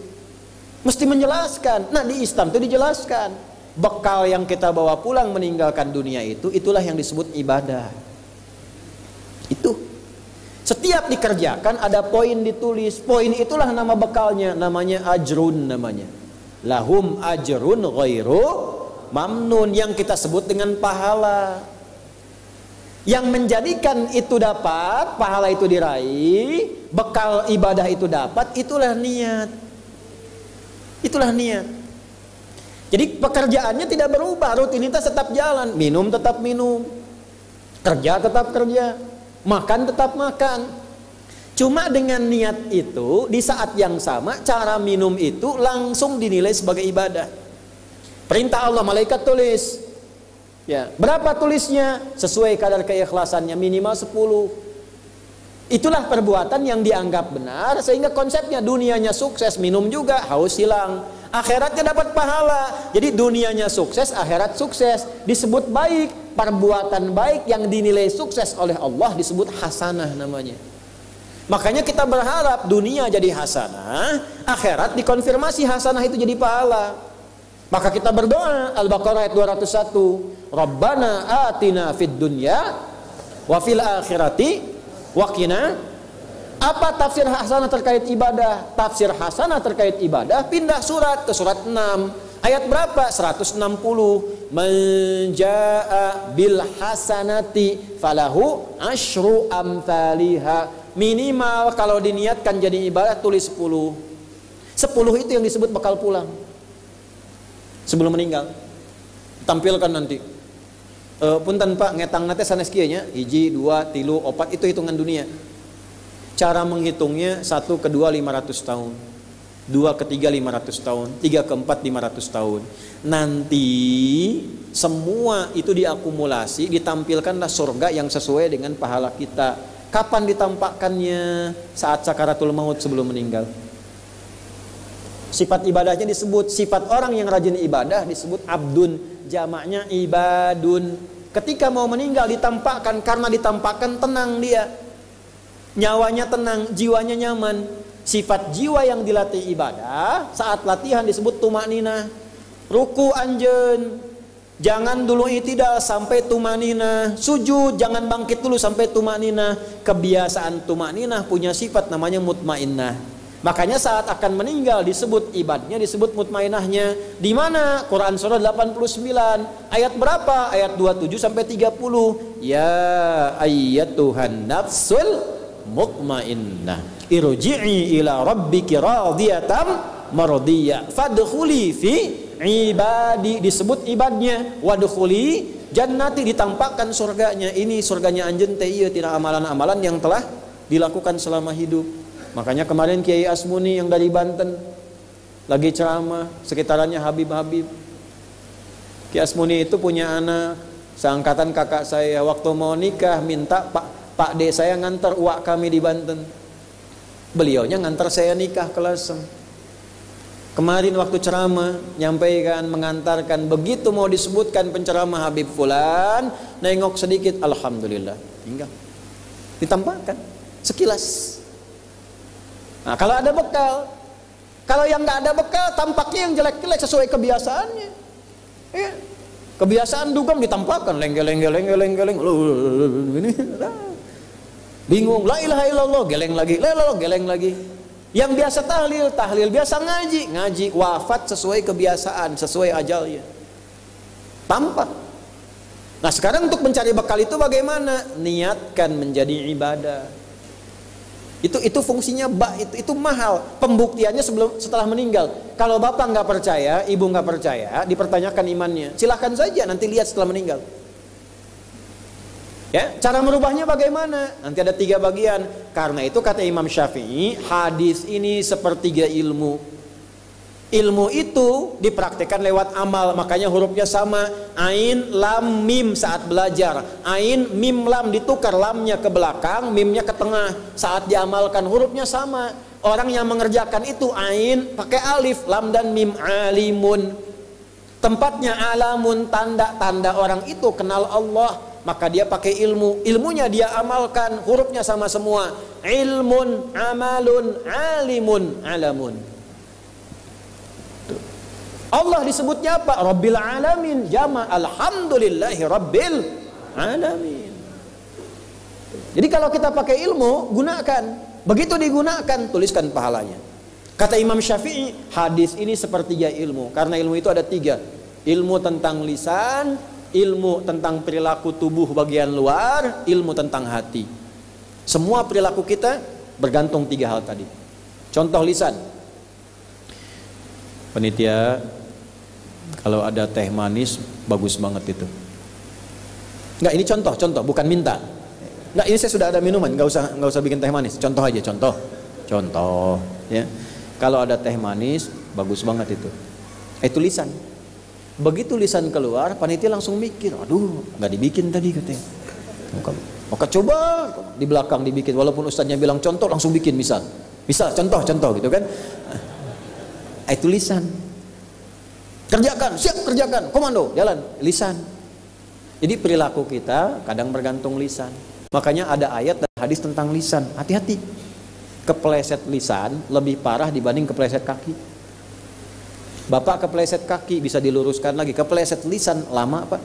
Mesti menjelaskan. Nah di Islam itu dijelaskan. Bekal yang kita bawa pulang meninggalkan dunia itu, itulah yang disebut ibadah. Itu. Setiap dikerjakan ada poin ditulis. Poin itulah nama bekalnya. Namanya ajrun namanya. Lahum ajrun ghairu mamnun. Yang kita sebut dengan pahala. Yang menjadikan itu dapat, pahala itu diraih, bekal ibadah itu dapat, itulah niat. Itulah niat. Jadi pekerjaannya tidak berubah, rutinitas tetap jalan, minum tetap minum, kerja tetap kerja, makan tetap makan. Cuma dengan niat itu, di saat yang sama, cara minum itu langsung dinilai sebagai ibadah. Perintah Allah, malaikat tulis. Ya, berapa tulisnya? Sesuai kadar keikhlasannya, minimal 10. Itulah perbuatan yang dianggap benar, sehingga konsepnya dunianya sukses, minum juga, haus hilang. Akhiratnya dapat pahala. Jadi dunianya sukses, akhirat sukses. Disebut baik, perbuatan baik yang dinilai sukses oleh Allah disebut hasanah namanya. Makanya kita berharap dunia jadi hasanah, akhirat dikonfirmasi hasanah itu jadi pahala. Maka kita berdoa, Al-Baqarah ayat 201, Rabbana atina fid dunya wa fil akhirati wa qina. Apa tafsir hasanah terkait ibadah? Tafsir hasanah terkait ibadah pindah surat ke surat 6. Ayat berapa? 160. Man jaa bil hasanati falahu asyru amthaliha. Minimal kalau diniatkan jadi ibadah tulis 10. 10 itu yang disebut bekal pulang. Sebelum meninggal tampilkan nanti punten Pak ngetang nate sanes kieu nya 1, 2, 3, 4 itu hitungan dunia. Cara menghitungnya 1 ke 2 500 tahun, 2 ke 3 500 tahun, 3 ke 4 500 tahun. Nanti semua itu diakumulasi, ditampilkanlah surga yang sesuai dengan pahala kita. Kapan ditampakkannya? Saat sakaratul maut, sebelum meninggal. Sifat ibadahnya disebut, sifat orang yang rajin ibadah disebut abdun, jamaknya ibadun. Ketika mau meninggal ditampakkan, karena ditampakkan tenang dia. Nyawanya tenang, jiwanya nyaman. Sifat jiwa yang dilatih ibadah saat latihan disebut tumakninah. Ruku anjeun, jangan dulu itidal sampai tumakninah. Sujud jangan bangkit dulu sampai tumakninah. Kebiasaan tumakninah punya sifat namanya mutmainnah. Makanya saat akan meninggal disebut ibadahnya, disebut mutmainnahnya. Di mana? Quran surah 89 ayat berapa? Ayat 27 sampai 30. Ya ayyatuhan nafsul mutmainnah irji'i ila rabbiki radiyatan mardiyah fadkhuli fi ibadi, disebut ibadnya. Wadkhuli jannati, ditampakkan surganya. Ini surganya anjeun teh ieu tina amalan-amalan yang telah dilakukan selama hidup. Makanya kemarin Kiai Asmuni yang dari Banten lagi ceramah, sekitarannya Habib-habib. Kiai Asmuni itu punya anak seangkatan kakak saya. Waktu mau nikah minta Pak D saya ngantar uak kami di Banten. Beliaunya ngantar saya nikah ke Lasem. Kemarin waktu ceramah nyampaikan, mengantarkan, begitu mau disebutkan penceramah Habib Fulan, nengok sedikit, alhamdulillah, tinggal ditampakkan sekilas. Nah, kalau ada bekal, kalau yang nggak ada bekal, tampaknya yang jelek-jelek sesuai kebiasaannya. Ya. Kebiasaan dugem ditampakkan, lenggel, ini. Bingung, la ilaha illallah, geleng lagi, la ilaha geleng lagi. Yang biasa tahlil, biasa ngaji, wafat sesuai kebiasaan, sesuai ajalnya. Tampak. Nah, sekarang untuk mencari bekal itu bagaimana? Niatkan menjadi ibadah. Itu fungsinya itu mahal. Pembuktiannya setelah meninggal. Kalau bapak nggak percaya, ibu nggak percaya, dipertanyakan imannya. Silahkan saja nanti lihat setelah meninggal. Ya, cara merubahnya bagaimana? Nanti ada 3 bagian. Karena itu kata Imam Syafi'i, hadis ini sepertiga ilmu. Ilmu itu dipraktikkan lewat amal, makanya hurufnya sama. Ain, lam, mim saat belajar. Ain, mim, lam ditukar, lamnya ke belakang, mimnya ke tengah. Saat diamalkan hurufnya sama. Orang yang mengerjakan itu ain pakai alif, lam dan mim, alimun. Tempatnya alamun, tanda-tanda orang itu kenal Allah. Maka dia pakai ilmu, ilmunya dia amalkan, hurufnya sama semua. Ilmun, amalun, alimun, alamun. Allah disebutnya apa? Rabbil alamin, jama' alhamdulillahi rabbil alamin. Jadi kalau kita pakai ilmu, gunakan. Begitu digunakan, tuliskan pahalanya. Kata Imam Syafi'i, hadis ini sepertiga ilmu. Karena ilmu itu ada 3. Ilmu tentang lisan, ilmu tentang perilaku tubuh bagian luar, ilmu tentang hati. Semua perilaku kita bergantung 3 hal tadi. Contoh lisan. Panitia, kalau ada teh manis bagus banget itu. Enggak, ini contoh, bukan minta. Enggak, ini saya sudah ada minuman, enggak usah bikin teh manis. Contoh aja, contoh, ya. Kalau ada teh manis bagus banget itu. Itu lisan. Begitu lisan keluar, panitia langsung mikir, aduh, nggak dibikin tadi katanya. Maka coba di belakang dibikin, walaupun ustadznya bilang contoh, langsung bikin misal contoh gitu kan. Itu lisan. Kerjakan, siap kerjakan, komando, jalan, lisan. Jadi perilaku kita kadang bergantung lisan. Makanya ada ayat dan hadis tentang lisan. Hati-hati. Kepleset lisan lebih parah dibanding kepleset kaki. Bapak kepleset kaki bisa diluruskan lagi, kepleset lisan lama Pak.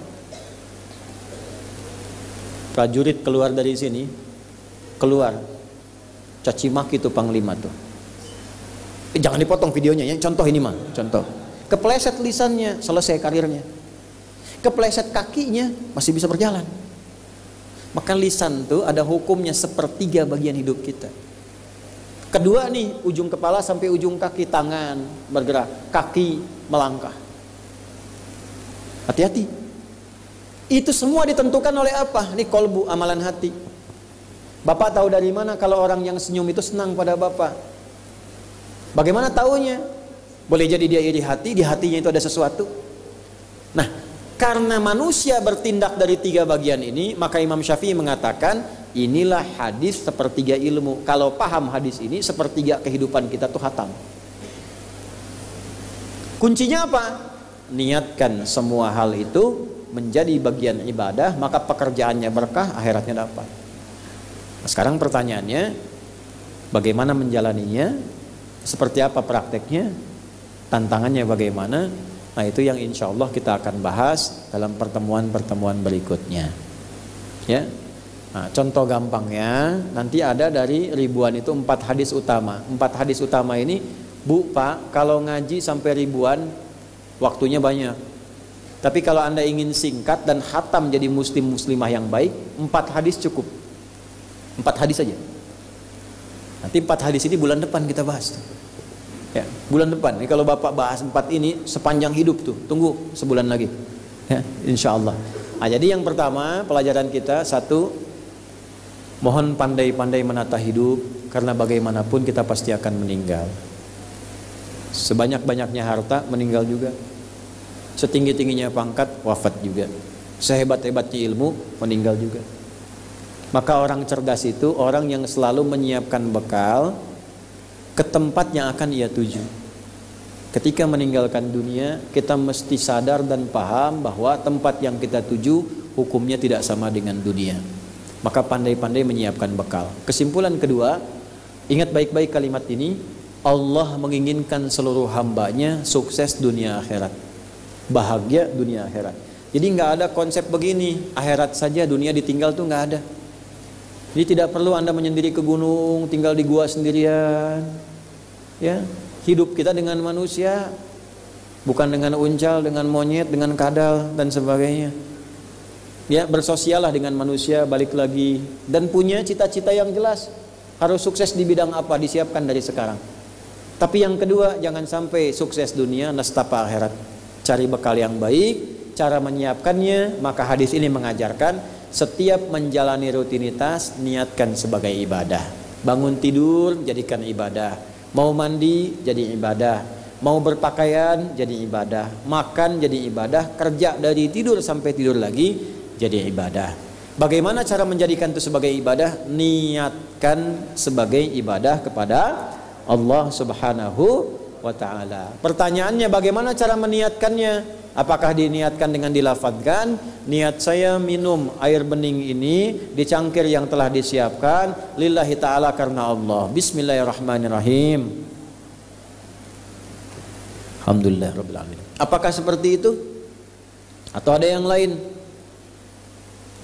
Prajurit keluar dari sini, keluar caci maki itu panglima tuh. Jangan dipotong videonya ya, contoh ini mah, contoh. Kepleset lisannya, selesai karirnya. Kepleset kakinya masih bisa berjalan. Maka lisan tuh ada hukumnya sepertiga bagian hidup kita. Kedua nih, ujung kepala sampai ujung kaki, tangan bergerak, kaki melangkah. Hati-hati. Itu semua ditentukan oleh apa? Ini kolbu, amalan hati. Bapak tahu dari mana kalau orang yang senyum itu senang pada Bapak? Bagaimana taunya? Boleh jadi dia iri hati, di hatinya itu ada sesuatu. Nah, karena manusia bertindak dari 3 bagian ini, maka Imam Syafi'i mengatakan, inilah hadis sepertiga ilmu. Kalau paham hadis ini, sepertiga kehidupan kita tuh hatam. Kuncinya apa? Niatkan semua hal itu menjadi bagian ibadah, maka pekerjaannya berkah, akhiratnya dapat. Nah, sekarang pertanyaannya, bagaimana menjalaninya? Seperti apa prakteknya? Tantangannya bagaimana? Nah, itu yang insya Allah kita akan bahas dalam pertemuan-pertemuan berikutnya. Ya. Nah, contoh gampangnya, nanti ada dari ribuan itu 4 hadis utama. 4 hadis utama ini, Bu, Pak, kalau ngaji sampai ribuan, waktunya banyak. Tapi kalau Anda ingin singkat dan khatam jadi muslim-muslimah yang baik, 4 hadis cukup. 4 hadis saja. Nanti 4 hadis ini bulan depan kita bahas. Ya, bulan depan. Ini kalau Bapak bahas 4 ini sepanjang hidup tuh. Tunggu sebulan lagi. Ya, insya Allah. Nah, jadi yang pertama pelajaran kita, 1, mohon pandai-pandai menata hidup, karena bagaimanapun kita pasti akan meninggal. Sebanyak-banyaknya harta, meninggal juga. Setinggi-tingginya pangkat, wafat juga. Sehebat-hebatnya ilmu, meninggal juga. Maka orang cerdas itu orang yang selalu menyiapkan bekal ke tempat yang akan ia tuju. Ketika meninggalkan dunia, kita mesti sadar dan paham bahwa tempat yang kita tuju hukumnya tidak sama dengan dunia. Maka pandai-pandai menyiapkan bekal. Kesimpulan kedua, ingat baik-baik kalimat ini, Allah menginginkan seluruh hambanya sukses dunia akhirat, bahagia dunia akhirat. Jadi nggak ada konsep begini, akhirat saja dunia ditinggal tuh nggak ada. Jadi tidak perlu Anda menyendiri ke gunung, tinggal di gua sendirian. Ya, hidup kita dengan manusia, bukan dengan uncal, dengan monyet, dengan kadal dan sebagainya. Ya, bersosialah dengan manusia, balik lagi, dan punya cita-cita yang jelas. Harus sukses di bidang apa, disiapkan dari sekarang. Tapi yang kedua, jangan sampai sukses dunia nestapa akhirat. Cari bekal yang baik, cara menyiapkannya. Maka hadis ini mengajarkan, setiap menjalani rutinitas niatkan sebagai ibadah. Bangun tidur jadikan ibadah. Mau mandi jadi ibadah. Mau berpakaian jadi ibadah. Makan jadi ibadah. Kerja dari tidur sampai tidur lagi jadi ibadah. Bagaimana cara menjadikan itu sebagai ibadah? Niatkan sebagai ibadah kepada Allah Subhanahu wa ta'ala. Pertanyaannya, bagaimana cara meniatkannya? Apakah diniatkan dengan dilafadzkan, niat saya minum air bening ini di cangkir yang telah disiapkan lillahi ta'ala, karena Allah. Bismillahirrahmanirrahim. Alhamdulillah rabbil alamin. Apakah seperti itu? Atau ada yang lain?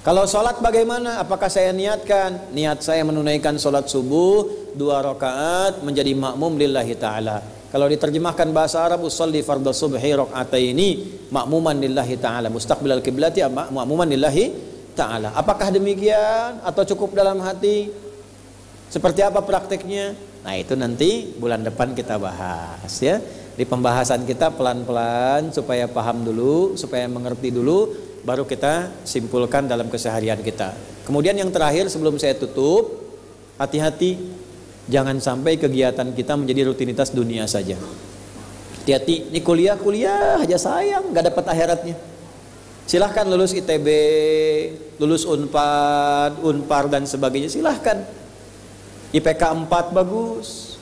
Kalau sholat bagaimana? Apakah saya niatkan? Niat saya menunaikan sholat subuh 2 rakaat menjadi makmum lillahi ta'ala. Kalau diterjemahkan bahasa Arab, usolli fardhu subhi raka'ataini makmuman lillahi ta'ala, mustaqbilal qiblati makmuman lillahi ta'ala. Apakah demikian atau cukup dalam hati? Seperti apa prakteknya? Nah, itu nanti bulan depan kita bahas ya. Di pembahasan kita pelan-pelan supaya paham dulu, supaya mengerti dulu, baru kita simpulkan dalam keseharian kita. Kemudian yang terakhir sebelum saya tutup, hati-hati jangan sampai kegiatan kita menjadi rutinitas dunia saja. Hati-hati, ini kuliah aja sayang, gak dapat akhiratnya. Silahkan lulus ITB, lulus Unpad, Unpar dan sebagainya, silahkan. IPK 4 bagus,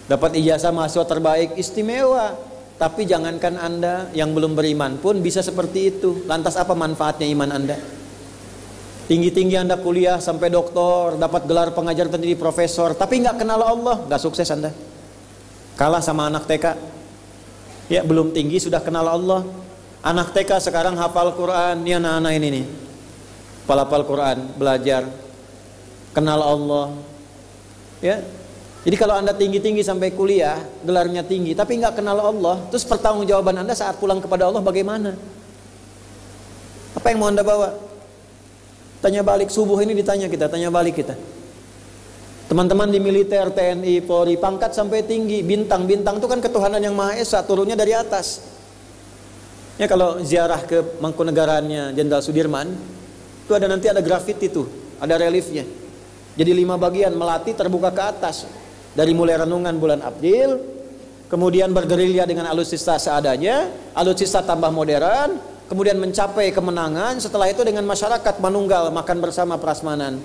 dapat ijazah mahasiswa terbaik, istimewa. Tapi jangankan Anda yang belum beriman pun bisa seperti itu. Lantas apa manfaatnya iman Anda? Tinggi-tinggi Anda kuliah sampai doktor, dapat gelar pengajar dan jadi profesor, tapi nggak kenal Allah, nggak sukses Anda. Kalah sama anak TK. Ya, belum tinggi sudah kenal Allah. Anak TK sekarang hafal Quran. Ini anak-anak ini nih, hafal Quran, belajar, kenal Allah. Ya, jadi kalau Anda tinggi-tinggi sampai kuliah, gelarnya tinggi, tapi nggak kenal Allah, terus pertanggungjawaban Anda saat pulang kepada Allah bagaimana? Apa yang mau Anda bawa? Tanya balik, subuh ini ditanya kita, tanya balik kita. Teman-teman di militer, TNI, Polri, pangkat sampai tinggi, bintang-bintang itu kan ketuhanan yang Maha Esa, turunnya dari atas. Ya, kalau ziarah ke Mangkunegaraannya Jenderal Sudirman, itu ada nanti ada grafiti tuh, ada reliefnya. Jadi 5 bagian, melati terbuka ke atas. Dari mulai renungan bulan April, kemudian bergerilya dengan alutsista seadanya, alutsista tambah modern, kemudian mencapai kemenangan, setelah itu dengan masyarakat manunggal, makan bersama prasmanan.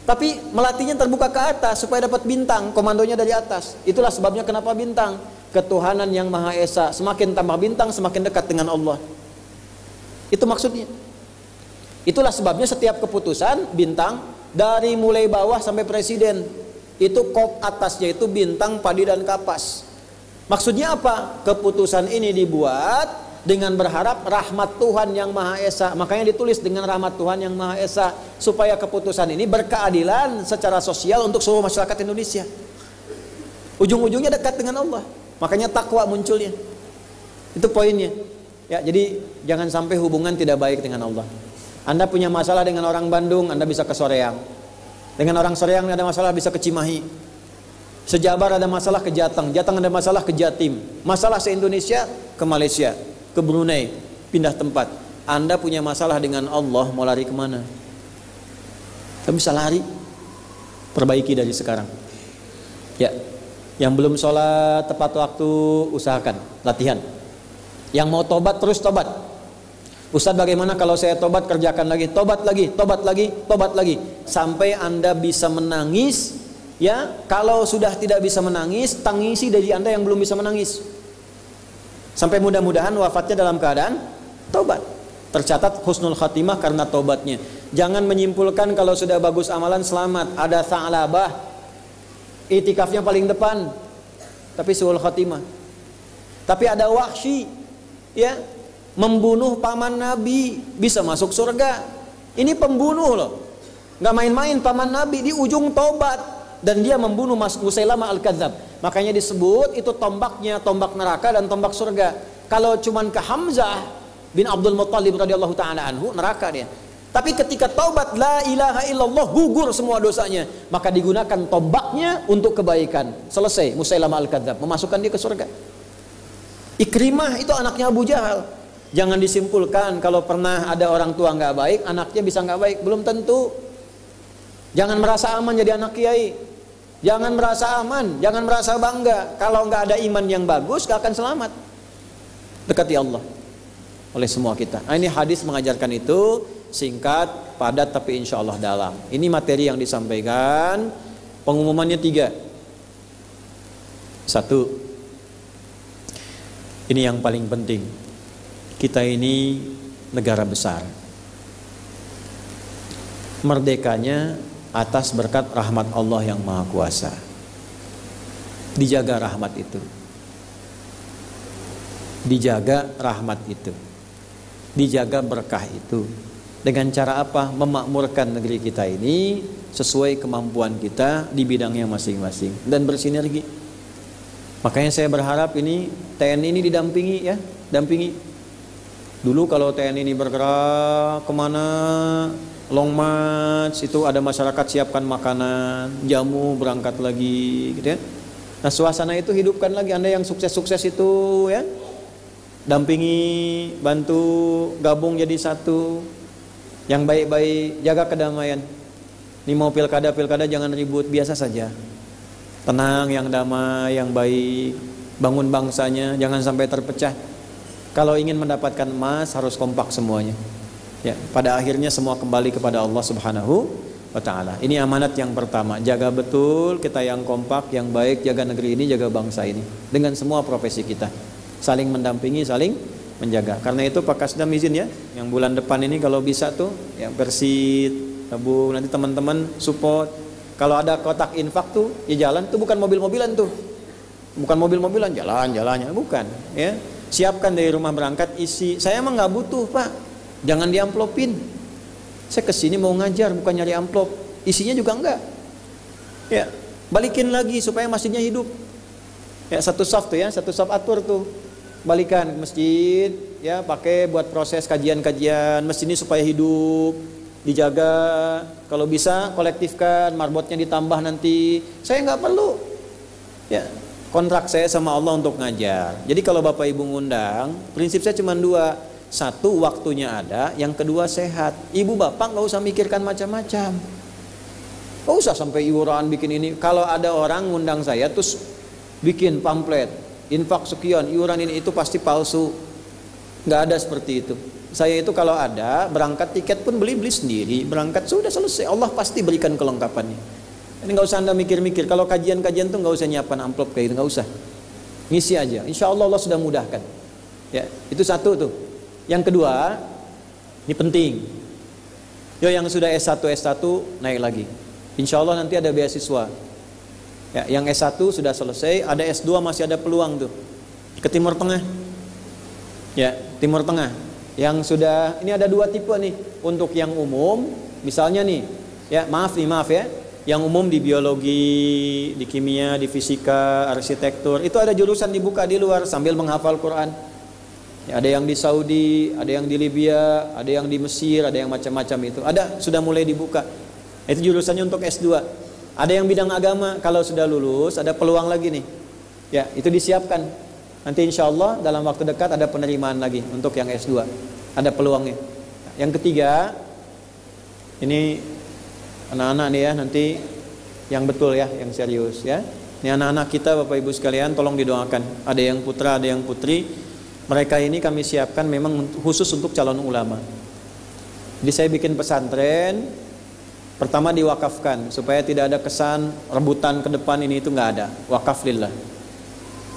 Tapi melatinya terbuka ke atas supaya dapat bintang, komandonya dari atas. Itulah sebabnya kenapa bintang. Ketuhanan yang Maha Esa, semakin tambah bintang semakin dekat dengan Allah. Itu maksudnya. Itulah sebabnya setiap keputusan bintang dari mulai bawah sampai presiden. Itu kop atasnya itu bintang, padi dan kapas. Maksudnya apa? Keputusan ini dibuat dengan berharap rahmat Tuhan yang Maha Esa. Makanya ditulis dengan rahmat Tuhan yang Maha Esa, supaya keputusan ini berkeadilan secara sosial untuk seluruh masyarakat Indonesia. Ujung-ujungnya dekat dengan Allah. Makanya takwa munculnya. Itu poinnya. Ya, jadi jangan sampai hubungan tidak baik dengan Allah. Anda punya masalah dengan orang Bandung, Anda bisa ke Soreang. Dengan orang Soreang ada masalah, bisa ke Cimahi. Sejabar ada masalah, ke Jateng. Jateng ada masalah, ke Jatim. Masalah se-Indonesia, ke Malaysia, ke Brunei, pindah tempat. Anda punya masalah dengan Allah, mau lari kemana? Kamu bisa lari. Perbaiki dari sekarang. Ya, yang belum sholat tepat waktu, usahakan, latihan. Yang mau tobat, terus tobat. Ustaz, bagaimana kalau saya tobat, kerjakan lagi, tobat lagi, tobat lagi, tobat lagi, sampai Anda bisa menangis. Ya, kalau sudah tidak bisa menangis, tangisi dari Anda yang belum bisa menangis. Sampai mudah-mudahan wafatnya dalam keadaan tobat. Tercatat husnul khatimah karena tobatnya. Jangan menyimpulkan kalau sudah bagus amalan selamat. Ada Tha'labah, itikafnya paling depan, tapi suul khatimah. Tapi ada Wahsy, ya, membunuh paman Nabi, bisa masuk surga. Ini pembunuh loh, nggak main-main paman Nabi, di ujung tobat, dan dia membunuh Musailamah al-Kadzab. Makanya disebut itu tombaknya, tombak neraka dan tombak surga. Kalau cuman ke Hamzah bin Abdul Muttalib radhiyallahu taala anhu, neraka dia. Tapi ketika taubat la ilaha illallah, gugur semua dosanya, maka digunakan tombaknya untuk kebaikan. Selesai Musailamah al-Kadzab, memasukkan dia ke surga. Ikrimah itu anaknya Abu Jahal. Jangan disimpulkan kalau pernah ada orang tua nggak baik, anaknya bisa nggak baik. Belum tentu. Jangan merasa aman jadi anak kiai. Jangan merasa aman, jangan merasa bangga. Kalau nggak ada iman yang bagus, nggak akan selamat. Dekati Allah oleh semua kita. Nah, ini hadis mengajarkan itu, singkat, padat, tapi insya Allah dalam. Ini materi yang disampaikan. Pengumumannya 3. 1. Ini yang paling penting. Kita ini negara besar. Merdekanya atas berkat rahmat Allah yang Maha Kuasa. Dijaga rahmat itu. Dijaga rahmat itu. Dijaga berkah itu. Dengan cara apa? Memakmurkan negeri kita ini sesuai kemampuan kita di bidangnya masing-masing dan bersinergi. Makanya saya berharap ini TNI ini didampingi, ya, dampingi. Dulu kalau TNI ini bergerak kemana, long march, itu ada masyarakat siapkan makanan, jamu, berangkat lagi, gitu ya. Nah, suasana itu hidupkan lagi. Anda yang sukses-sukses itu, ya, dampingi, bantu, gabung jadi satu. Yang baik-baik, jaga kedamaian. Ini mau pilkada jangan ribut, biasa saja. Tenang, yang damai, yang baik. Bangun bangsanya, jangan sampai terpecah. Kalau ingin mendapatkan emas harus kompak semuanya. Ya, pada akhirnya semua kembali kepada Allah Subhanahu wa taala. Ini amanat yang pertama, jaga betul kita yang kompak, yang baik, jaga negeri ini, jaga bangsa ini dengan semua profesi kita. Saling mendampingi, saling menjaga. Karena itu Pak Kasdam izin ya, yang bulan depan ini kalau bisa tuh yang Persit, tabung, nanti teman-teman support. Kalau ada kotak infak tuh, ya jalan tuh bukan mobil-mobilan tuh. Bukan mobil-mobilan, jalan-jalannya, bukan, ya. Siapkan dari rumah berangkat, isi. Saya emang nggak butuh Pak, jangan diamplopin. Saya kesini mau ngajar, bukan nyari amplop. Isinya juga enggak. Ya, balikin lagi supaya masjidnya hidup. Ya, satu saf tuh ya, satu saf atur tuh. Balikan ke masjid, ya, pakai buat proses kajian-kajian masjid ini supaya hidup, dijaga. Kalau bisa kolektifkan, marbotnya ditambah nanti. Saya nggak perlu. Ya. Kontrak saya sama Allah untuk ngajar. Jadi kalau Bapak Ibu ngundang, prinsip saya cuma 2. 1, waktunya ada. Yang kedua, sehat. Ibu Bapak gak usah mikirkan macam-macam. Gak usah sampai iuran bikin ini. Kalau ada orang ngundang saya terus bikin pamflet, infak sekian, iuran ini itu, pasti palsu. Gak ada seperti itu. Saya itu kalau ada, berangkat tiket pun beli sendiri. Berangkat sudah selesai. Allah pasti berikan kelengkapannya. Ini nggak usah Anda mikir-mikir. Kalau kajian-kajian tuh nggak usah nyiapkan amplop kayak itu, nggak usah. Ngisi aja. Insya Allah Allah sudah mudahkan. Ya, itu 1 tuh. Yang kedua, ini penting. Yo yang sudah S1 naik lagi. Insya Allah nanti ada beasiswa. Ya, yang S1 sudah selesai, ada S2 masih ada peluang tuh. Ke Timur Tengah. Ya, Timur Tengah. Yang sudah, ini ada 2 tipe nih. Untuk yang umum, misalnya nih, ya maaf ya. Yang umum di biologi, di kimia, di fisika, arsitektur, itu ada jurusan dibuka di luar sambil menghafal Quran. Ya, ada yang di Saudi, ada yang di Libya, ada yang di Mesir, ada yang macam-macam itu. Ada, sudah mulai dibuka. Itu jurusannya untuk S2. Ada yang bidang agama, kalau sudah lulus, ada peluang lagi nih. Ya, itu disiapkan. Nanti insya Allah dalam waktu dekat ada penerimaan lagi untuk yang S2. Ada peluangnya. Yang ketiga, ini anak-anak nih ya, nanti yang betul ya, yang serius ya. Ini anak-anak kita Bapak Ibu sekalian, tolong didoakan. Ada yang putra, ada yang putri. Mereka ini kami siapkan memang khusus untuk calon ulama. Jadi saya bikin pesantren, pertama diwakafkan supaya tidak ada kesan rebutan ke depan ini itu nggak ada. Wakaf lillah.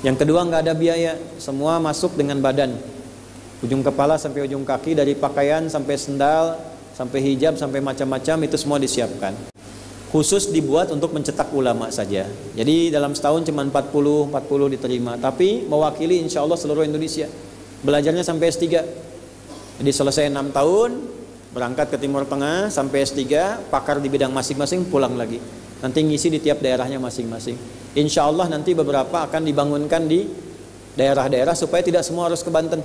Yang kedua nggak ada biaya, semua masuk dengan badan. Ujung kepala sampai ujung kaki, dari pakaian sampai sendal, sampai hijab, sampai macam-macam itu semua disiapkan. Khusus dibuat untuk mencetak ulama saja. Jadi dalam setahun cuma 40 diterima, tapi mewakili insya Allah seluruh Indonesia. Belajarnya sampai S3. Jadi selesai 6 tahun, berangkat ke Timur Tengah sampai S3, pakar di bidang masing-masing, pulang lagi. Nanti ngisi di tiap daerahnya masing-masing. Insya Allah nanti beberapa akan dibangunkan di daerah-daerah supaya tidak semua harus ke Banten.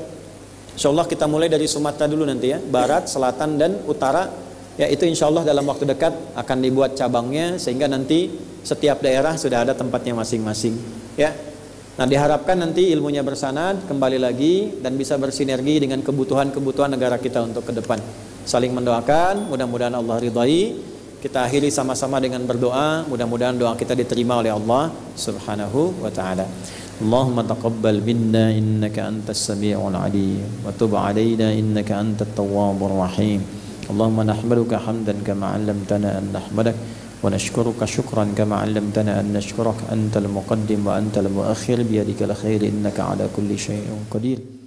Insya Allah kita mulai dari Sumatera dulu nanti ya, Barat, Selatan, dan Utara. Ya itu insya Allah dalam waktu dekat akan dibuat cabangnya sehingga nanti setiap daerah sudah ada tempatnya masing-masing. Ya, nah diharapkan nanti ilmunya bersanad kembali lagi dan bisa bersinergi dengan kebutuhan-kebutuhan negara kita untuk ke depan. Saling mendoakan, mudah-mudahan Allah ridhai. Kita akhiri sama-sama dengan berdoa, mudah-mudahan doa kita diterima oleh Allah Subhanahu wa taala. Allahumma taqabbal minna innaka antas sami'ul 'alim wa tub 'alaina innaka antat tawwabur rahim. اللهم نحمدك حمدا كما علمتنا أن نحمدك ونشكرك شكرا كما علمتنا أن نشكرك أنت المقدم وأنت المؤخر بيدك الخير إنك على كل شيء قدير